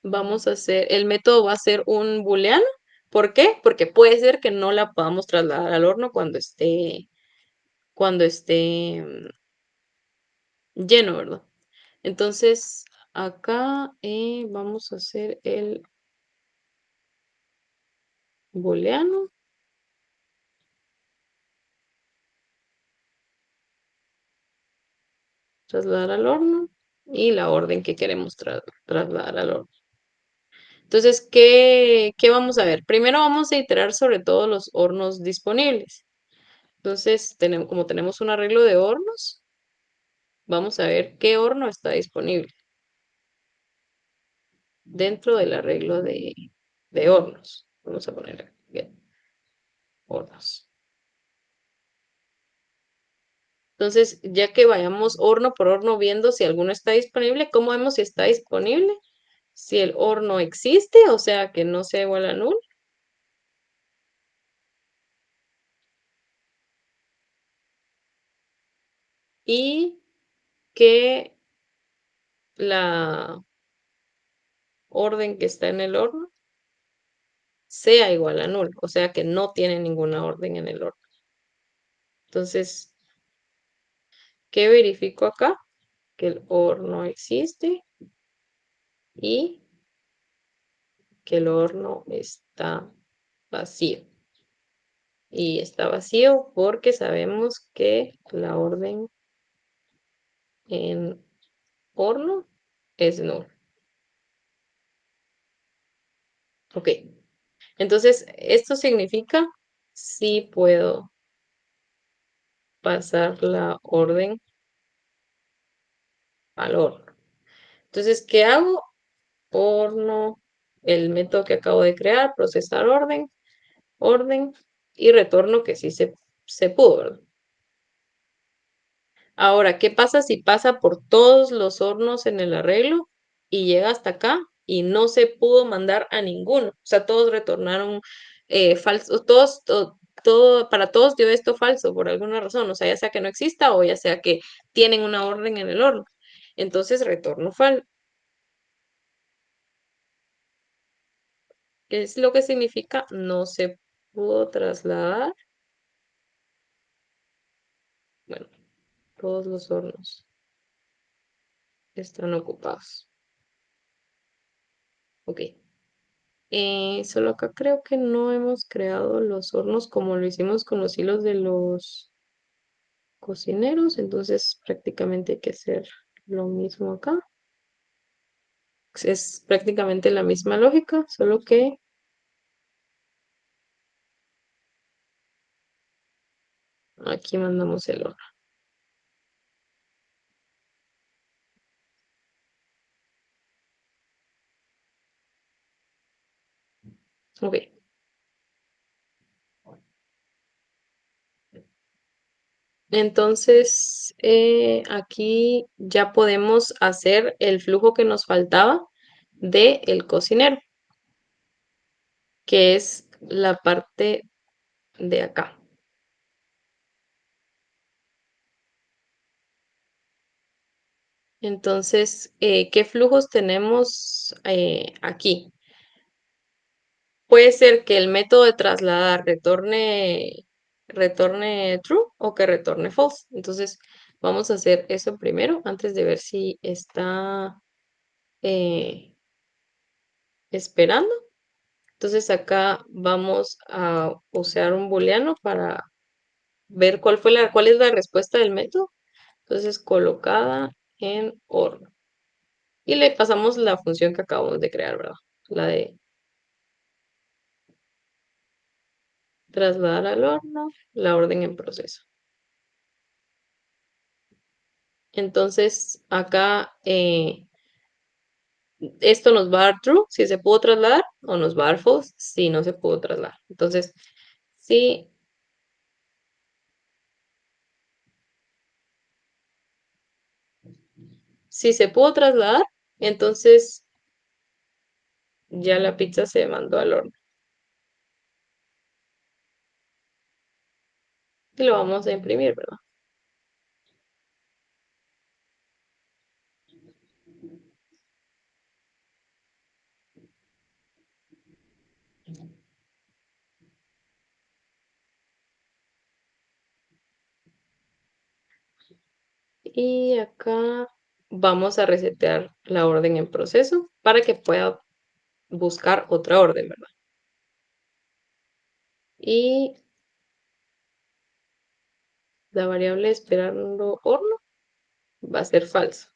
vamos a hacer, el método va a ser un booleano. ¿Por qué? Porque puede ser que no la podamos trasladar al horno cuando esté lleno, ¿verdad? Entonces acá vamos a hacer el booleano, trasladar al horno y la orden que queremos trasladar al horno. Entonces, ¿qué vamos a ver? Primero vamos a iterar sobre todos los hornos disponibles. Entonces, como tenemos un arreglo de hornos, vamos a ver qué horno está disponible dentro del arreglo de hornos. Vamos a poner aquí, hornos. Entonces, ya que vayamos horno por horno viendo si alguno está disponible, ¿cómo vemos si está disponible? Si el horno existe, o sea que no sea igual a null, y que la orden que está en el horno sea igual a null, o sea que no tiene ninguna orden en el horno. Entonces, ¿qué verifico acá? Que el horno existe y que el horno está vacío. Y está vacío porque sabemos que la orden en horno es null. Ok, entonces esto significa si puedo pasar la orden al horno. Entonces, ¿qué hago? Horno, el método que acabo de crear, procesar orden, orden y retorno que sí se pudo, ¿verdad? Ahora, ¿qué pasa si pasa por todos los hornos en el arreglo y llega hasta acá y no se pudo mandar a ninguno? O sea, todos retornaron falsos, para todos dio esto falso por alguna razón, o sea, ya sea que no exista o ya sea que tienen una orden en el horno. Entonces, retorno falso. ¿Qué es lo que significa? No se pudo trasladar. Bueno, todos los hornos están ocupados. Ok. Solo acá creo que no hemos creado los hornos como lo hicimos con los hilos de los cocineros, entonces prácticamente hay que hacer lo mismo acá. Es prácticamente la misma lógica, solo que aquí mandamos el horno. Ok, entonces aquí ya podemos hacer el flujo que nos faltaba de el cocinero, que es la parte de acá. Entonces, ¿qué flujos tenemos aquí? Puede ser que el método de trasladar retorne true o que retorne false. Entonces, vamos a hacer eso primero antes de ver si está eh, esperando. Entonces, acá vamos a usar un booleano para ver cuál es la respuesta del método. Entonces, colocada en horno. Y le pasamos la función que acabamos de crear, ¿verdad? La de trasladar al horno, la orden en proceso. Entonces, acá esto nos va a dar true si se pudo trasladar o nos va a dar false si no se pudo trasladar. Entonces, si, si se pudo trasladar, entonces ya la pizza se mandó al horno. Y lo vamos a imprimir, ¿verdad? Y acá vamos a resetear la orden en proceso para que pueda buscar otra orden, ¿verdad? Y la variable esperando horno va a ser falso.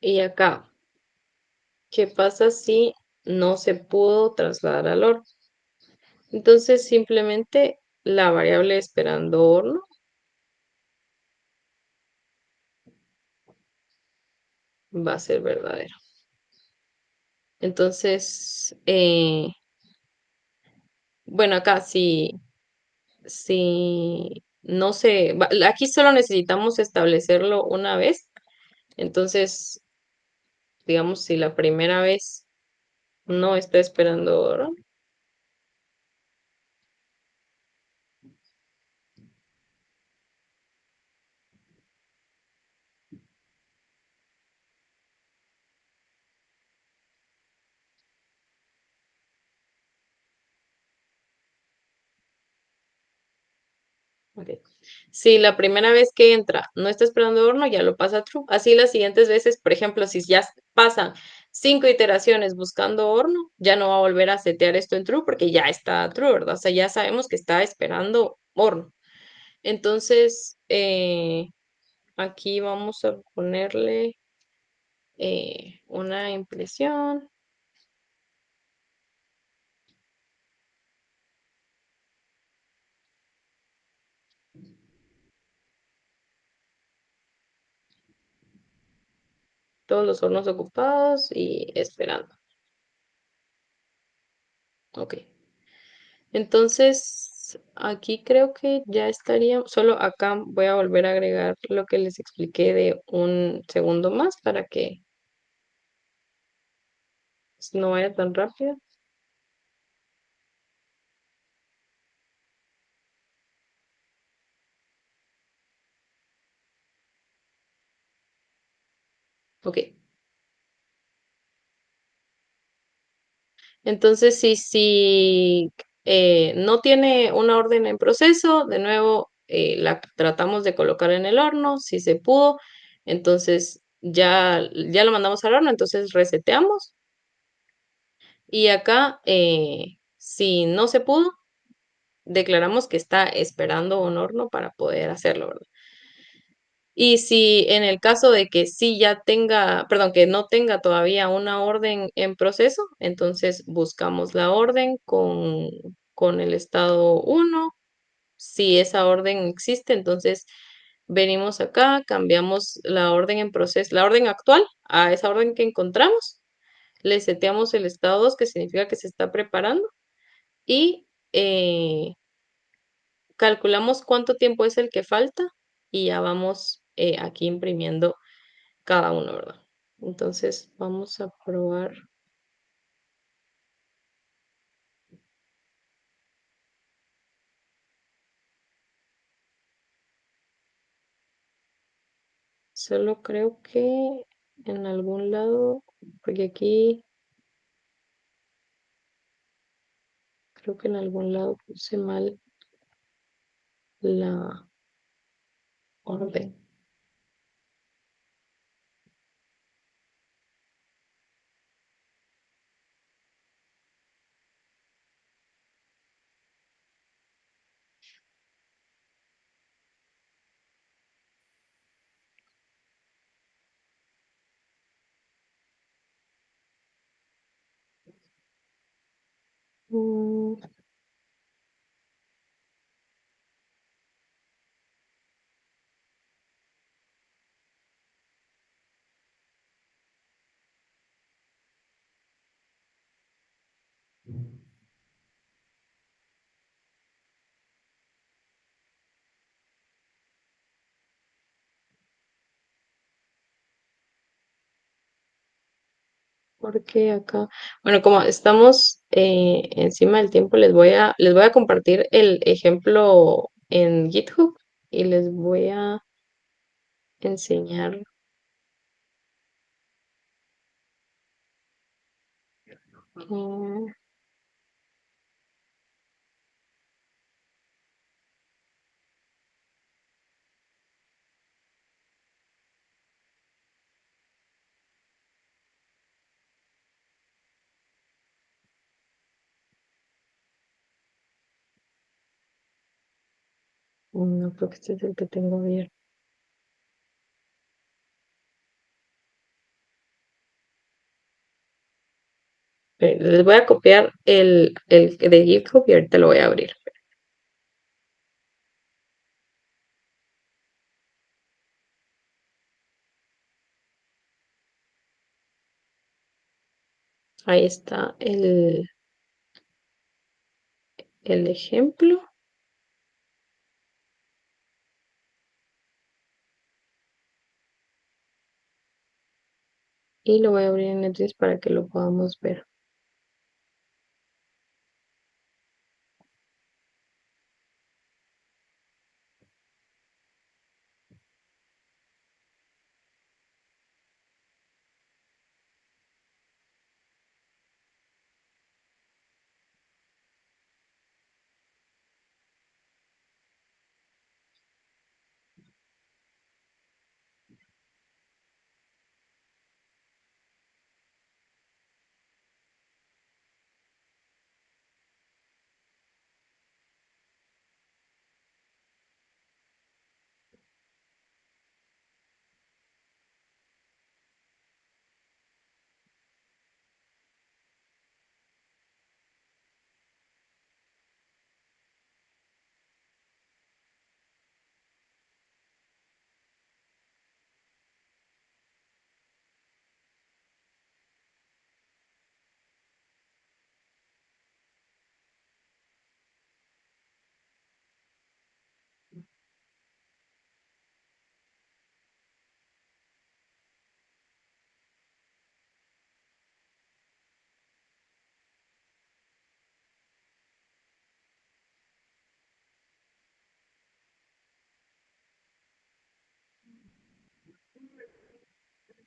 Y acá, ¿qué pasa si no se pudo trasladar al horno? Entonces simplemente la variable esperando horno va a ser verdadero. Entonces, bueno, acá si no se, aquí solo necesitamos establecerlo una vez. Entonces, digamos, si la primera vez no está esperando horno, ok. Si la primera vez que entra no está esperando horno, ya lo pasa a true. Así las siguientes veces, por ejemplo, si ya pasan 5 iteraciones buscando horno, ya no va a volver a setear esto en true porque ya está true, ¿verdad? O sea, ya sabemos que está esperando horno. Entonces, aquí vamos a ponerle una impresión. todos los hornos ocupados y esperando. Ok. Entonces, aquí creo que ya estaría, solo acá voy a volver a agregar lo que les expliqué de un segundo más para que no vaya tan rápido. Ok. Entonces, si no tiene una orden en proceso, de nuevo la tratamos de colocar en el horno, si se pudo, entonces ya lo mandamos al horno, entonces reseteamos. Y acá, si no se pudo, declaramos que está esperando un horno para poder hacerlo, ¿verdad? Y si en el caso de que sí ya tenga, perdón, que no tenga todavía una orden en proceso, entonces buscamos la orden con el estado uno. Si esa orden existe, entonces venimos acá, cambiamos la orden en proceso, la orden actual a esa orden que encontramos, le seteamos el estado 2, que significa que se está preparando, y calculamos cuánto tiempo es el que falta y ya vamos aquí imprimiendo cada uno, ¿verdad? Entonces vamos a probar. Solo creo que en algún lado, porque aquí creo que en algún lado puse mal la orden. Mm, Porque acá, bueno, como estamos encima del tiempo, les voy a compartir el ejemplo en GitHub y les voy a enseñar. mm, no creo que este es el que tengo abierto. Les voy a copiar el de GitHub y ahorita lo voy a abrir. Ahí está el ejemplo y lo voy a abrir en Netflix para que lo podamos ver.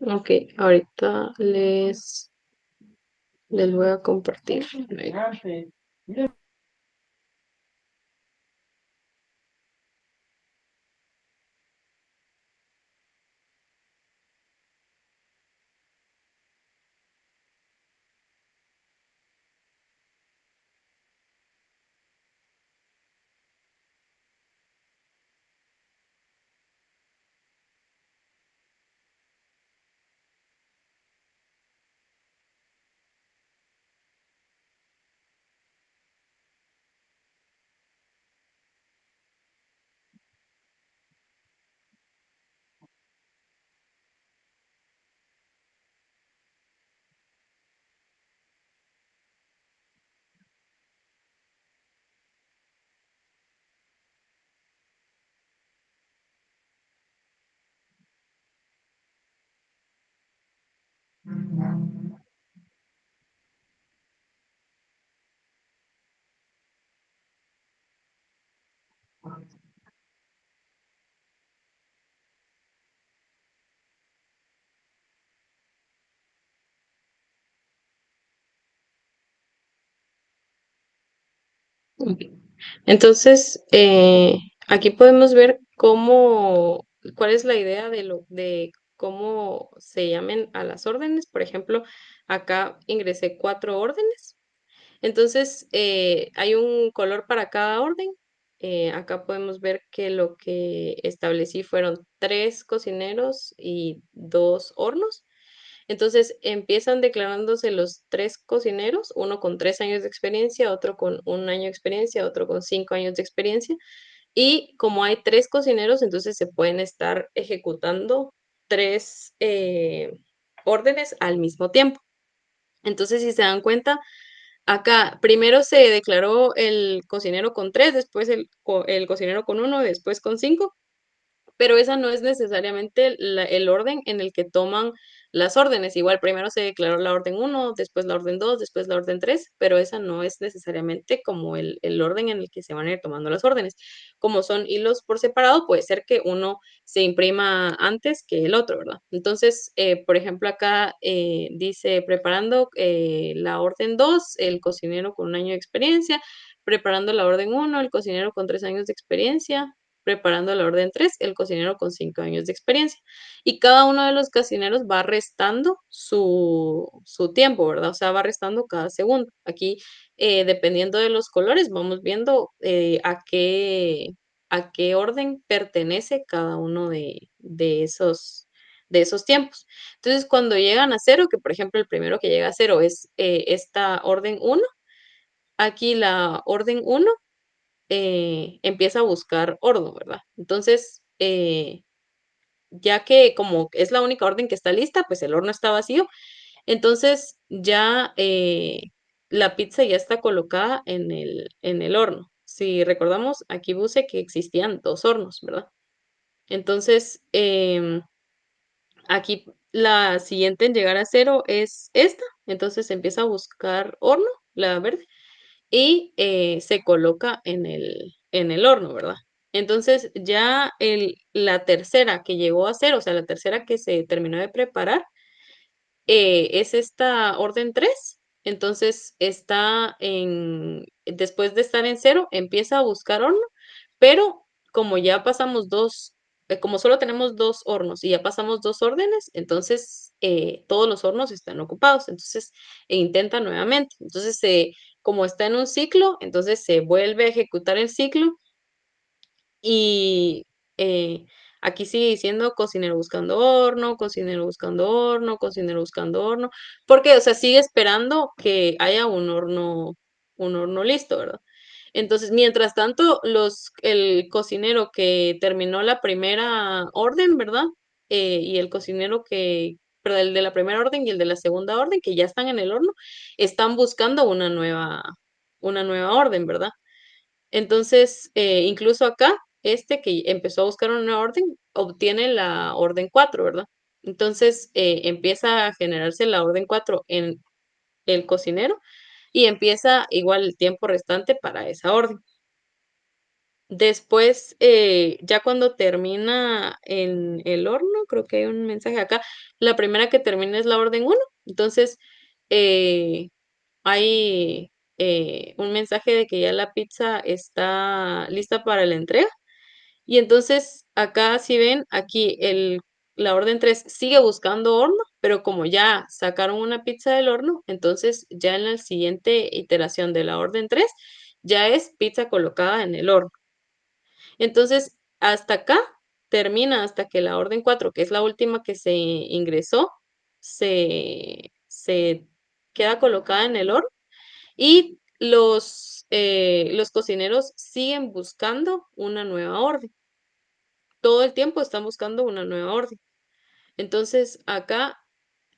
Ok, ahorita les voy a compartir. Ok. Entonces, aquí podemos ver cuál es la idea de cómo se llamen a las órdenes. Por ejemplo, acá ingresé 4 órdenes. Entonces, hay un color para cada orden. Acá podemos ver que lo que establecí fueron 3 cocineros y 2 hornos. Entonces empiezan declarándose los 3 cocineros, uno con 3 años de experiencia, otro con 1 año de experiencia, otro con 5 años de experiencia. Y como hay 3 cocineros, entonces se pueden estar ejecutando 3 órdenes al mismo tiempo. Entonces, si se dan cuenta, acá primero se declaró el cocinero con 3, después el cocinero con 1, después con 5, pero esa no es necesariamente el orden en el que toman las órdenes. Igual primero se declaró la orden uno, después la orden 2, después la orden 3, pero esa no es necesariamente como el orden en el que se van a ir tomando las órdenes. Como son hilos por separado, puede ser que uno se imprima antes que el otro, ¿verdad? Entonces, por ejemplo, acá dice preparando la orden 2, el cocinero con 1 año de experiencia, preparando la orden uno, el cocinero con 3 años de experiencia, preparando la orden 3 el cocinero con 5 años de experiencia. Y cada uno de los cocineros va restando su tiempo, ¿verdad? O sea, va restando cada segundo. Aquí, dependiendo de los colores, vamos viendo a qué orden pertenece cada uno de esos tiempos. Entonces, cuando llegan a cero, que por ejemplo el primero que llega a cero es esta orden uno, aquí la orden uno empieza a buscar horno, ¿verdad? Entonces, ya que como es la única orden que está lista, pues el horno está vacío. Entonces ya la pizza ya está colocada en el horno. Si recordamos, aquí puse que existían 2 hornos, ¿verdad? Entonces, aquí la siguiente en llegar a cero es esta. Entonces empieza a buscar horno, la verde, y se coloca en el horno, ¿verdad? Entonces ya la tercera que llegó a cero, o sea, la tercera que se terminó de preparar, es esta orden 3. Entonces después de estar en cero, empieza a buscar horno, pero como ya pasamos como solo tenemos 2 hornos y ya pasamos 2 órdenes, entonces todos los hornos están ocupados. Entonces intenta nuevamente. Entonces, como está en un ciclo, entonces se vuelve a ejecutar el ciclo y aquí sigue diciendo cocinero buscando horno, cocinero buscando horno, cocinero buscando horno, porque, o sea, sigue esperando que haya un horno listo, ¿verdad? Entonces, mientras tanto, el cocinero que terminó la primera orden, ¿verdad? Y el cocinero pero el de la primera orden y el de la segunda orden, que ya están en el horno, están buscando una nueva orden, ¿verdad? Entonces, incluso acá, este que empezó a buscar una nueva orden, obtiene la orden 4, ¿verdad? Entonces, empieza a generarse la orden 4 en el cocinero y empieza igual el tiempo restante para esa orden. Después, ya cuando termina en el horno, creo que hay un mensaje acá, la primera que termina es la orden uno. Entonces, eh, hay un mensaje de que ya la pizza está lista para la entrega. Y entonces acá si ven, aquí la orden 3 sigue buscando horno, pero como ya sacaron una pizza del horno, entonces ya en la siguiente iteración de la orden 3 ya es pizza colocada en el horno. Entonces, hasta acá termina, hasta que la orden 4, que es la última que se ingresó, se queda colocada en el horno y los cocineros siguen buscando una nueva orden. Todo el tiempo están buscando una nueva orden. Entonces, acá,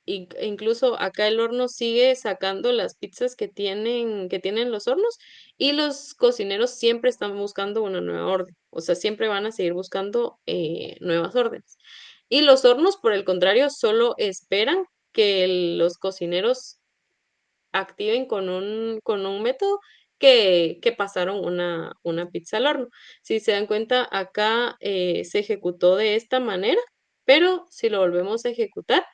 incluso acá el horno sigue sacando las pizzas que tienen los hornos y los cocineros siempre están buscando una nueva orden. O sea, siempre van a seguir buscando nuevas órdenes. Y los hornos, por el contrario, solo esperan que los cocineros activen con un método que pasaron una pizza al horno. Si se dan cuenta, acá se ejecutó de esta manera, pero si lo volvemos a ejecutar,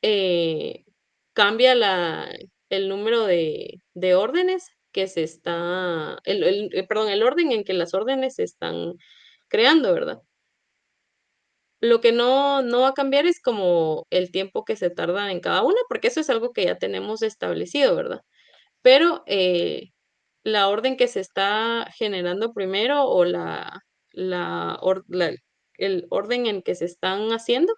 eh, cambia el número de órdenes que se está, perdón, el orden en que las órdenes se están creando, ¿verdad? Lo que no va a cambiar es como el tiempo que se tarda en cada una, porque eso es algo que ya tenemos establecido, ¿verdad? Pero la orden que se está generando primero o el orden en que se están haciendo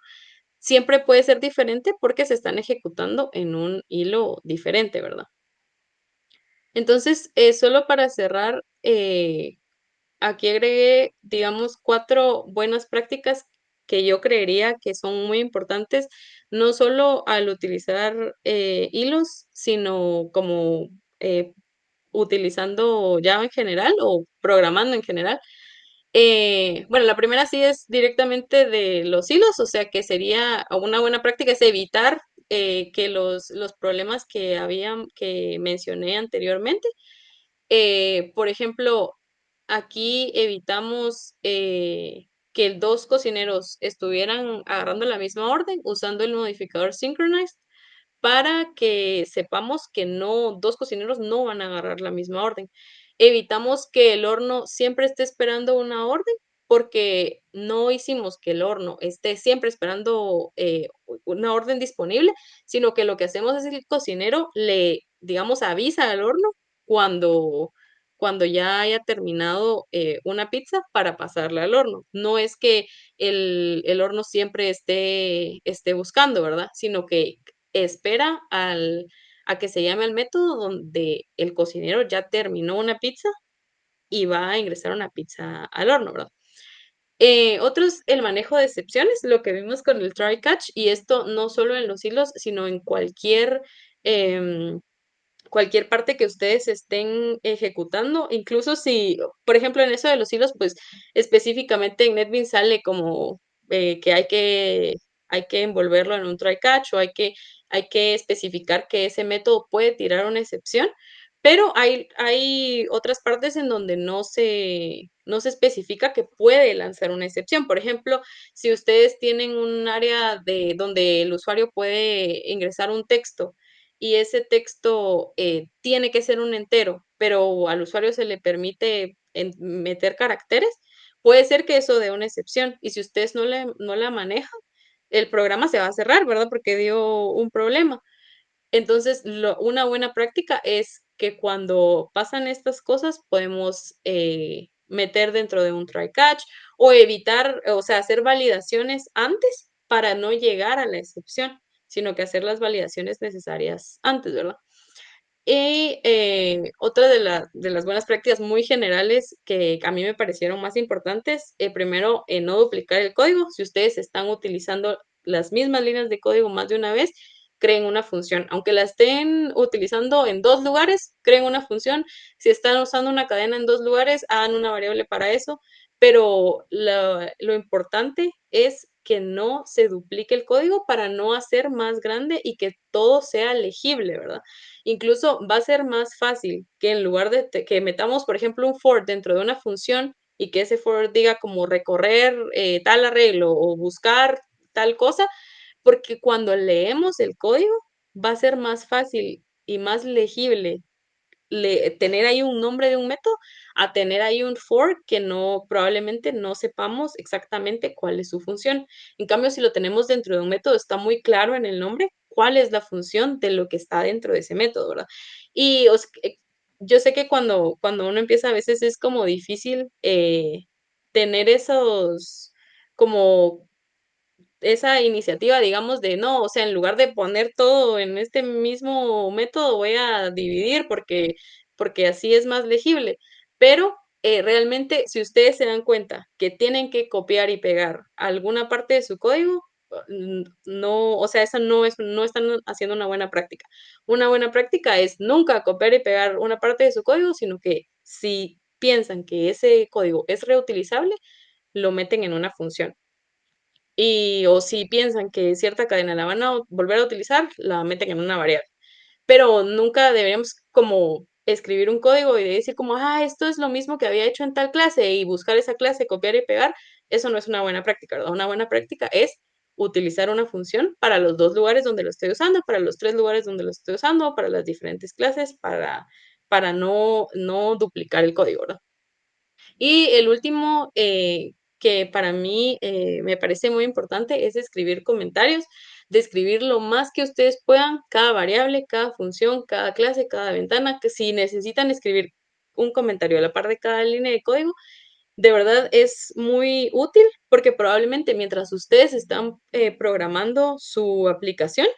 siempre puede ser diferente porque se están ejecutando en un hilo diferente, ¿verdad? Entonces, solo para cerrar, aquí agregué, digamos, 4 buenas prácticas que yo creería que son muy importantes, no solo al utilizar hilos, sino como utilizando Java en general o programando en general. Bueno, la primera sí es directamente de los hilos, o sea que sería una buena práctica es evitar que los problemas que mencioné anteriormente. Por ejemplo, aquí evitamos que dos cocineros estuvieran agarrando la misma orden usando el modificador synchronized para que sepamos que dos cocineros no van a agarrar la misma orden. Evitamos que el horno siempre esté esperando una orden porque no hicimos que el horno esté siempre esperando una orden disponible, sino que lo que hacemos es que el cocinero le, digamos, avisa al horno cuando, cuando ya haya terminado una pizza para pasarla al horno. No es que el horno siempre esté buscando, ¿verdad? Sino que espera a que se llame al método donde el cocinero ya terminó una pizza y va a ingresar una pizza al horno, ¿verdad? Otros, el manejo de excepciones, lo que vimos con el try catch, y esto no solo en los hilos, sino en em, cualquier parte que ustedes estén ejecutando, incluso si, por ejemplo, en eso de los hilos, pues específicamente en NetBeans sale como que hay que envolverlo en un try catch o hay que especificar que ese método puede tirar una excepción, pero hay otras partes en donde no se especifica que puede lanzar una excepción. Por ejemplo, si ustedes tienen un área donde el usuario puede ingresar un texto y ese texto tiene que ser un entero, pero al usuario se le permite meter caracteres, puede ser que eso dé una excepción. Y si ustedes no la manejan, el programa se va a cerrar, ¿verdad? Porque dio un problema. Entonces, una buena práctica es que cuando pasan estas cosas podemos meter dentro de un try catch o evitar, o sea, hacer validaciones antes para no llegar a la excepción, sino que hacer las validaciones necesarias antes, ¿verdad? Y otra de las buenas prácticas muy generales que a mí me parecieron más importantes, primero, no duplicar el código. Si ustedes están utilizando las mismas líneas de código más de una vez, creen una función. Aunque la estén utilizando en dos lugares, creen una función. Si están usando una cadena en dos lugares, hagan una variable para eso. Pero lo importante es que no se duplique el código para no hacer más grande y que todo sea legible, ¿verdad? Incluso va a ser más fácil que en lugar de que metamos, por ejemplo, un for dentro de una función y que ese for diga como recorrer tal arreglo o buscar tal cosa, porque cuando leemos el código va a ser más fácil y más legible tener ahí un nombre de un método a tener ahí un for que no, probablemente no sepamos exactamente cuál es su función. En cambio, si lo tenemos dentro de un método, está muy claro en el nombre cuál es la función de lo que está dentro de ese método, ¿verdad? Y yo sé que cuando uno empieza a veces es como difícil tener esos como esa iniciativa, digamos, de no, o sea, en lugar de poner todo en este mismo método, voy a dividir porque así es más legible. Pero realmente, si ustedes se dan cuenta que tienen que copiar y pegar alguna parte de su código, no, o sea, esa no están haciendo una buena práctica. Una buena práctica es nunca copiar y pegar una parte de su código, sino que si piensan que ese código es reutilizable, lo meten en una función. O si piensan que cierta cadena la van a volver a utilizar, la meten en una variable. Pero nunca deberíamos como escribir un código y decir como, esto es lo mismo que había hecho en tal clase y buscar esa clase, copiar y pegar. Eso no es una buena práctica, ¿verdad? Una buena práctica es utilizar una función para los 2 lugares donde lo estoy usando, para los 3 lugares donde lo estoy usando, para las diferentes clases, para no duplicar el código, ¿verdad? Y el último, que para mí me parece muy importante, es escribir comentarios, describir lo más que ustedes puedan, cada variable, cada función, cada clase, cada ventana, que si necesitan escribir un comentario a la par de cada línea de código, de verdad es muy útil porque probablemente mientras ustedes están programando su aplicación,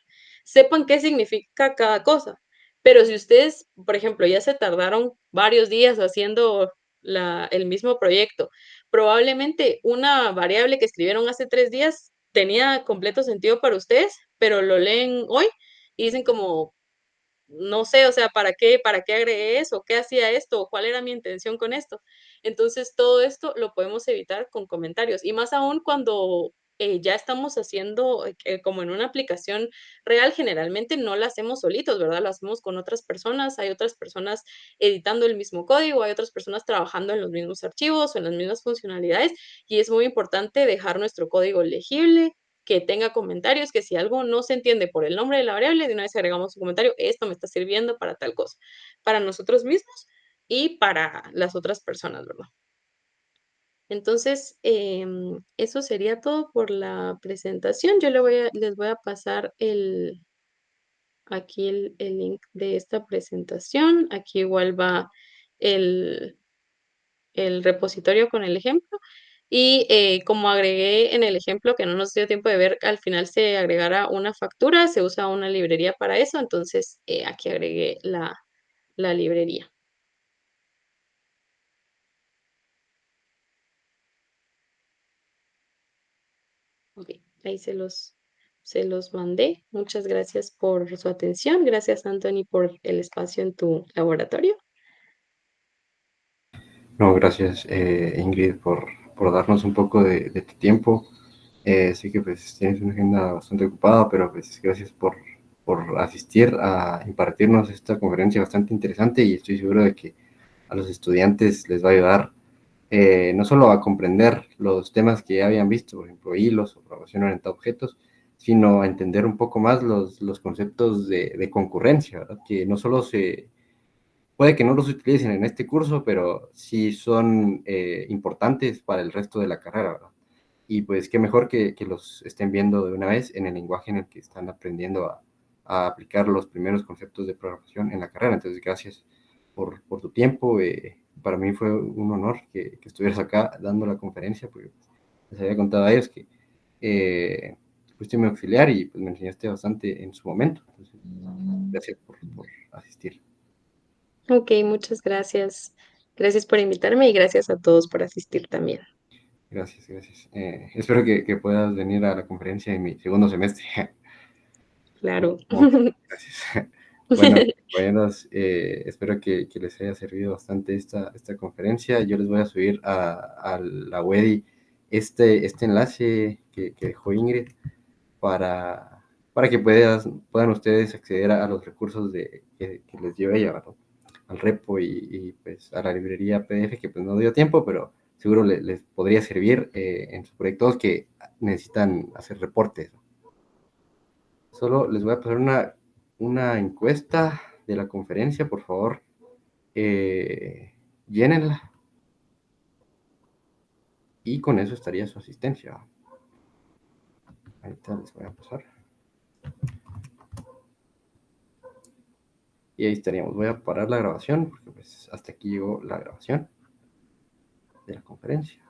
sepan qué significa cada cosa. Pero si ustedes, por ejemplo, ya se tardaron varios días haciendo el mismo proyecto, probablemente una variable que escribieron hace 3 días tenía completo sentido para ustedes, pero lo leen hoy y dicen como, no sé, o sea, ¿para qué agregué eso? ¿Qué hacía esto? ¿Cuál era mi intención con esto? Entonces, todo esto lo podemos evitar con comentarios y más aún cuando ya estamos haciendo como en una aplicación real, generalmente no la hacemos solitos, ¿verdad? La hacemos con otras personas, hay otras personas editando el mismo código, hay otras personas trabajando en los mismos archivos o en las mismas funcionalidades y es muy importante dejar nuestro código legible, que tenga comentarios, que si algo no se entiende por el nombre de la variable, de una vez agregamos un comentario, esto me está sirviendo para tal cosa, para nosotros mismos y para las otras personas, ¿verdad? Entonces, eso sería todo por la presentación. Yo les voy a pasar aquí el link de esta presentación. Aquí igual va el, el repositorio con el ejemplo. Y como agregué en el ejemplo que no nos dio tiempo de ver, al final se agregará una factura, se usa una librería para eso, entonces aquí agregué la librería. Ok, ahí se los mandé. Muchas gracias por su atención. Gracias, Anthony, por el espacio en tu laboratorio. No, gracias Ingrid por darnos un poco de tu tiempo. Sé que pues tienes una agenda bastante ocupada, pero pues gracias por asistir a impartirnos esta conferencia bastante interesante y estoy seguro de que a los estudiantes les va a ayudar no solo a comprender los temas que ya habían visto, por ejemplo, hilos o programación orientada a objetos, sino a entender un poco más los conceptos de concurrencia, ¿verdad? Que no solo puede que no los utilicen en este curso, pero sí son importantes para el resto de la carrera, ¿verdad? Y pues qué mejor que los estén viendo de una vez en el lenguaje en el que están aprendiendo a aplicar los primeros conceptos de programación en la carrera. Entonces, gracias por tu tiempo. Para mí fue un honor que estuvieras acá dando la conferencia, porque les había contado a ellos que fuiste mi auxiliar y pues, me enseñaste bastante en su momento. Entonces, gracias por asistir. Ok, muchas gracias. Gracias por invitarme y gracias a todos por asistir también. Gracias, gracias. Espero que puedas venir a la conferencia en mi segundo semestre. Claro. Ok, gracias. Bueno, compañeros, espero que les haya servido bastante esta conferencia. Yo les voy a subir a la web este enlace que dejó Ingrid para que puedan ustedes acceder a los recursos que les dio ella, ¿verdad? Al repo y pues a la librería PDF, que pues no dio tiempo, pero seguro les podría servir en sus proyectos que necesitan hacer reportes. Solo les voy a pasar una encuesta de la conferencia, por favor, llénenla y con eso estaría su asistencia. Ahorita les voy a pasar. Y ahí estaríamos. Voy a parar la grabación porque pues hasta aquí llegó la grabación de la conferencia.